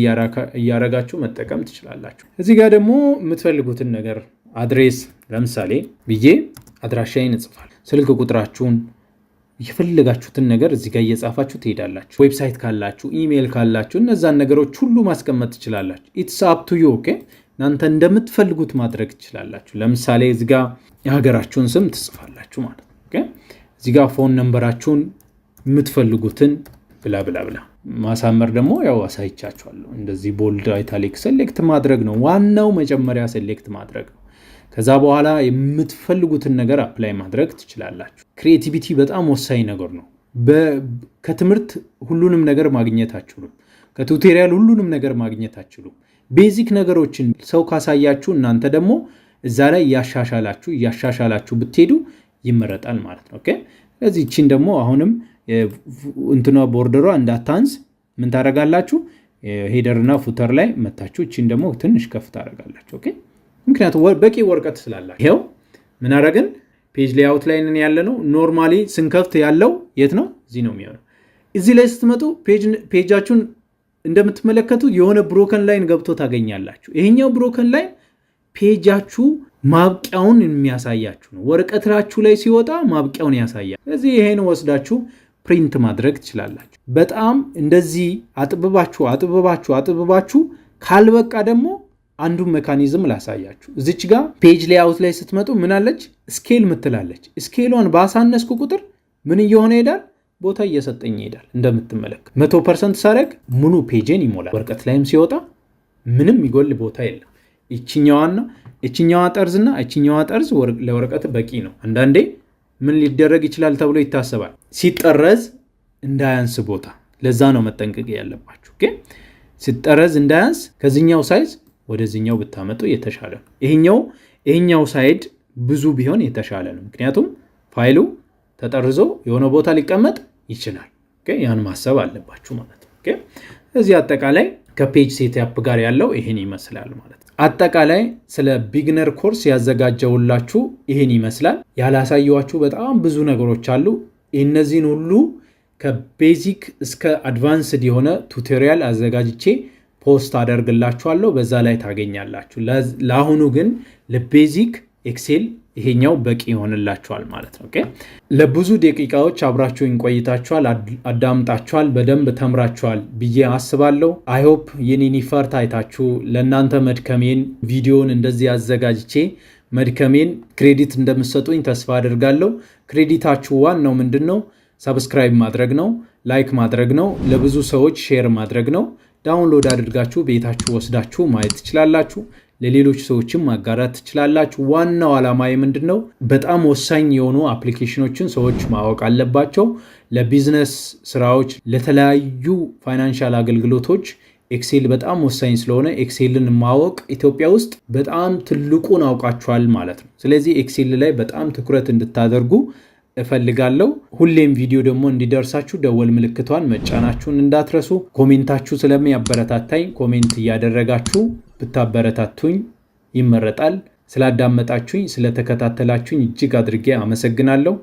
እያረጋችሁ መጠቀም ትችላላችሁ። እዚህ ጋር ደግሞ የምትፈልጉትን ነገር አድሬስ ለምሳሌ ብዬ አድራሻዬን እጽፋለሁ። ስልክ ቁጥራችሁን የፈለጋችሁትን ነገር እዚህ ጋር እየጻፋችሁ ትሄዳላችሁ። ዌብሳይት ካላችሁ፣ ኢሜይል ካላችሁ እነዛን ነገሮች ሁሉ ማስቀመጥ ትችላላችሁ። ኢትስ አፕ ቱ ዩ። ኦኬ እናንተ እንደምትፈልጉት ማድረግ ትችላላችሁ። ለምሳሌ እዚህ ጋር የሀገራችሁን ስም ትጽፋላችሁ ማለት ነው። ኦኬ እዚህ ጋር ፎን ነምበራችሁን የምትፈልጉትን ብላ ብላ ብላ ማሳመር ደግሞ ያው አሳይቻችኋለሁ። እንደዚህ ቦልድ አይታሊክ ሴሌክት ማድረግ ነው ዋናው። መጀመሪያ ሴሌክት ማድረግ ነው። ከዛ በኋላ የምትፈልጉትን ነገር አፕላይ ማድረግ ትችላላችሁ። ክሪኤቲቪቲ በጣም ወሳኝ ነገር ነው። ከትምህርት ሁሉንም ነገር ማግኘት አትችሉም። ከቱቶሪያል ሁሉንም ነገር ማግኘት አትችሉም። ቤዚክ ነገሮችን ሰው ካሳያችሁ እናንተ ደግሞ እዛ ላይ እያሻሻላችሁ ብትሄዱ ይመረጣል ማለት ነው። ኦኬ ስለዚህ እቺን ደግሞ አሁንም እንትኗ ቦርደሯ እንዳታንስ ምን ታደርጋላችሁ? ሄደርና ፉተር ላይ መታችሁ እቺን ደግሞ ትንሽ ከፍ ታደርጋላችሁ። ኦኬ ምክንያቱም በቂ ወረቀት ስላላችሁ። ይሄው ምን አደረግን? ፔጅ ሌአውት ላይ ነን ያለ ነው። ኖርማሊ ስንከፍት ያለው የት ነው? እዚህ ነው የሚሆነው። እዚህ ላይ ስትመጡ ፔጃችሁን እንደምትመለከቱ የሆነ ብሮከን ላይን ገብቶ ታገኛላችሁ። ይሄኛው ብሮከን ላይን ፔጃችሁ ማብቂያውን የሚያሳያችሁ ነው። ወረቀታችሁ ላይ ሲወጣ ማብቂያውን ያሳያል። ስለዚህ ይሄን ወስዳችሁ ፕሪንት ማድረግ ትችላላችሁ። በጣም እንደዚህ አጥብባችሁ ካልበቃ ደግሞ አንዱን ሜካኒዝም ላሳያችሁ። እዚች ጋር ፔጅ ሌአውት ላይ ስትመጡ ምን አለች? ስኬል ምትላለች። ስኬሏን ባሳነስኩ ቁጥር ምን እየሆነ ይሄዳል? ቦታ እየሰጠኝ ይሄዳል። እንደምትመለከቱ 100% ሳረግ ሙሉ ፔጅን ይሞላል። ወረቀት ላይም ሲወጣ ምንም ይጎል ቦታ የለም። እችኛዋ ጠርዝና እችኛዋ ጠርዝ ለወረቀት በቂ ነው። አንዳንዴ ምን ሊደረግ ይችላል ተብሎ ይታሰባል? ሲጠረዝ እንዳያንስ ቦታ። ለዛ ነው መጠንቀቅ ያለባችሁ። ኦኬ ሲጠረዝ እንዳያንስ ከዚህኛው ሳይዝ ወደዚህኛው ብታመጡ የተሻለ ነው። ይሄኛው ሳይድ ብዙ ቢሆን የተሻለ ነው። ምክንያቱም ፋይሉ ተጠርዞ የሆነ ቦታ ሊቀመጥ ይችላል። ኦኬ ያን ማሰብ አለባችሁ ማለት ነው። ኦኬ እዚህ አጠቃላይ ከፔጅ ሴትአፕ ጋር ያለው ይሄን ይመስላል ማለት ነው። አጠቃላይ ስለ ቢግነር ኮርስ ያዘጋጀውላችሁ ይሄን ይመስላል። ያላሳየዋችሁ በጣም ብዙ ነገሮች አሉ። እነዚህን ሁሉ ከቤዚክ እስከ አድቫንስድ የሆነ ቱቶሪያል አዘጋጅቼ ፖስት አደርግላችኋለሁ። በዛ ላይ ታገኛላችሁ። ለአሁኑ ግን ለቤዚክ ኤክሴል ይሄኛው በቂ ይሆንላችኋል ማለት ነው። ኦኬ ለብዙ ደቂቃዎች አብራችሁኝ ቆይታችኋል፣ አዳምጣችኋል፣ በደንብ ተምራችኋል ብዬ አስባለሁ። አይሆፕ የኔን ኢፈርት አይታችሁ ለእናንተ መድከሜን ቪዲዮን እንደዚህ አዘጋጅቼ መድከሜን ክሬዲት እንደምትሰጡኝ ተስፋ አድርጋለሁ። ክሬዲታችሁ ዋናው ምንድነው? ሰብስክራይብ ማድረግ ነው፣ ላይክ ማድረግ ነው፣ ለብዙ ሰዎች ሼር ማድረግ ነው። ዳውንሎድ አድርጋችሁ ቤታችሁ ወስዳችሁ ማየት ትችላላችሁ። ለሌሎች ሰዎችም ማጋራት ትችላላችሁ። ዋናው ዓላማዬ ምንድነው? በጣም ወሳኝ የሆኑ አፕሊኬሽኖችን ሰዎች ማወቅ አለባቸው። ለቢዝነስ ስራዎች፣ ለተለያዩ ፋይናንሻል አገልግሎቶች ኤክሴል በጣም ወሳኝ ስለሆነ ኤክሴልን ማወቅ ኢትዮጵያ ውስጥ በጣም ትልቁን አውቃችኋል ማለት ነው። ስለዚህ ኤክሴል ላይ በጣም ትኩረት እንድታደርጉ እፈልጋለሁ። ሁሌም ቪዲዮ ደግሞ እንዲደርሳችሁ ደወል ምልክቷን መጫናችሁን እንዳትረሱ። ኮሜንታችሁ ስለሚያበረታታኝ ኮሜንት እያደረጋችሁ ብታበረታቱኝ ይመረጣል። ስላዳመጣችሁኝ፣ ስለተከታተላችሁኝ እጅግ አድርጌ አመሰግናለሁ።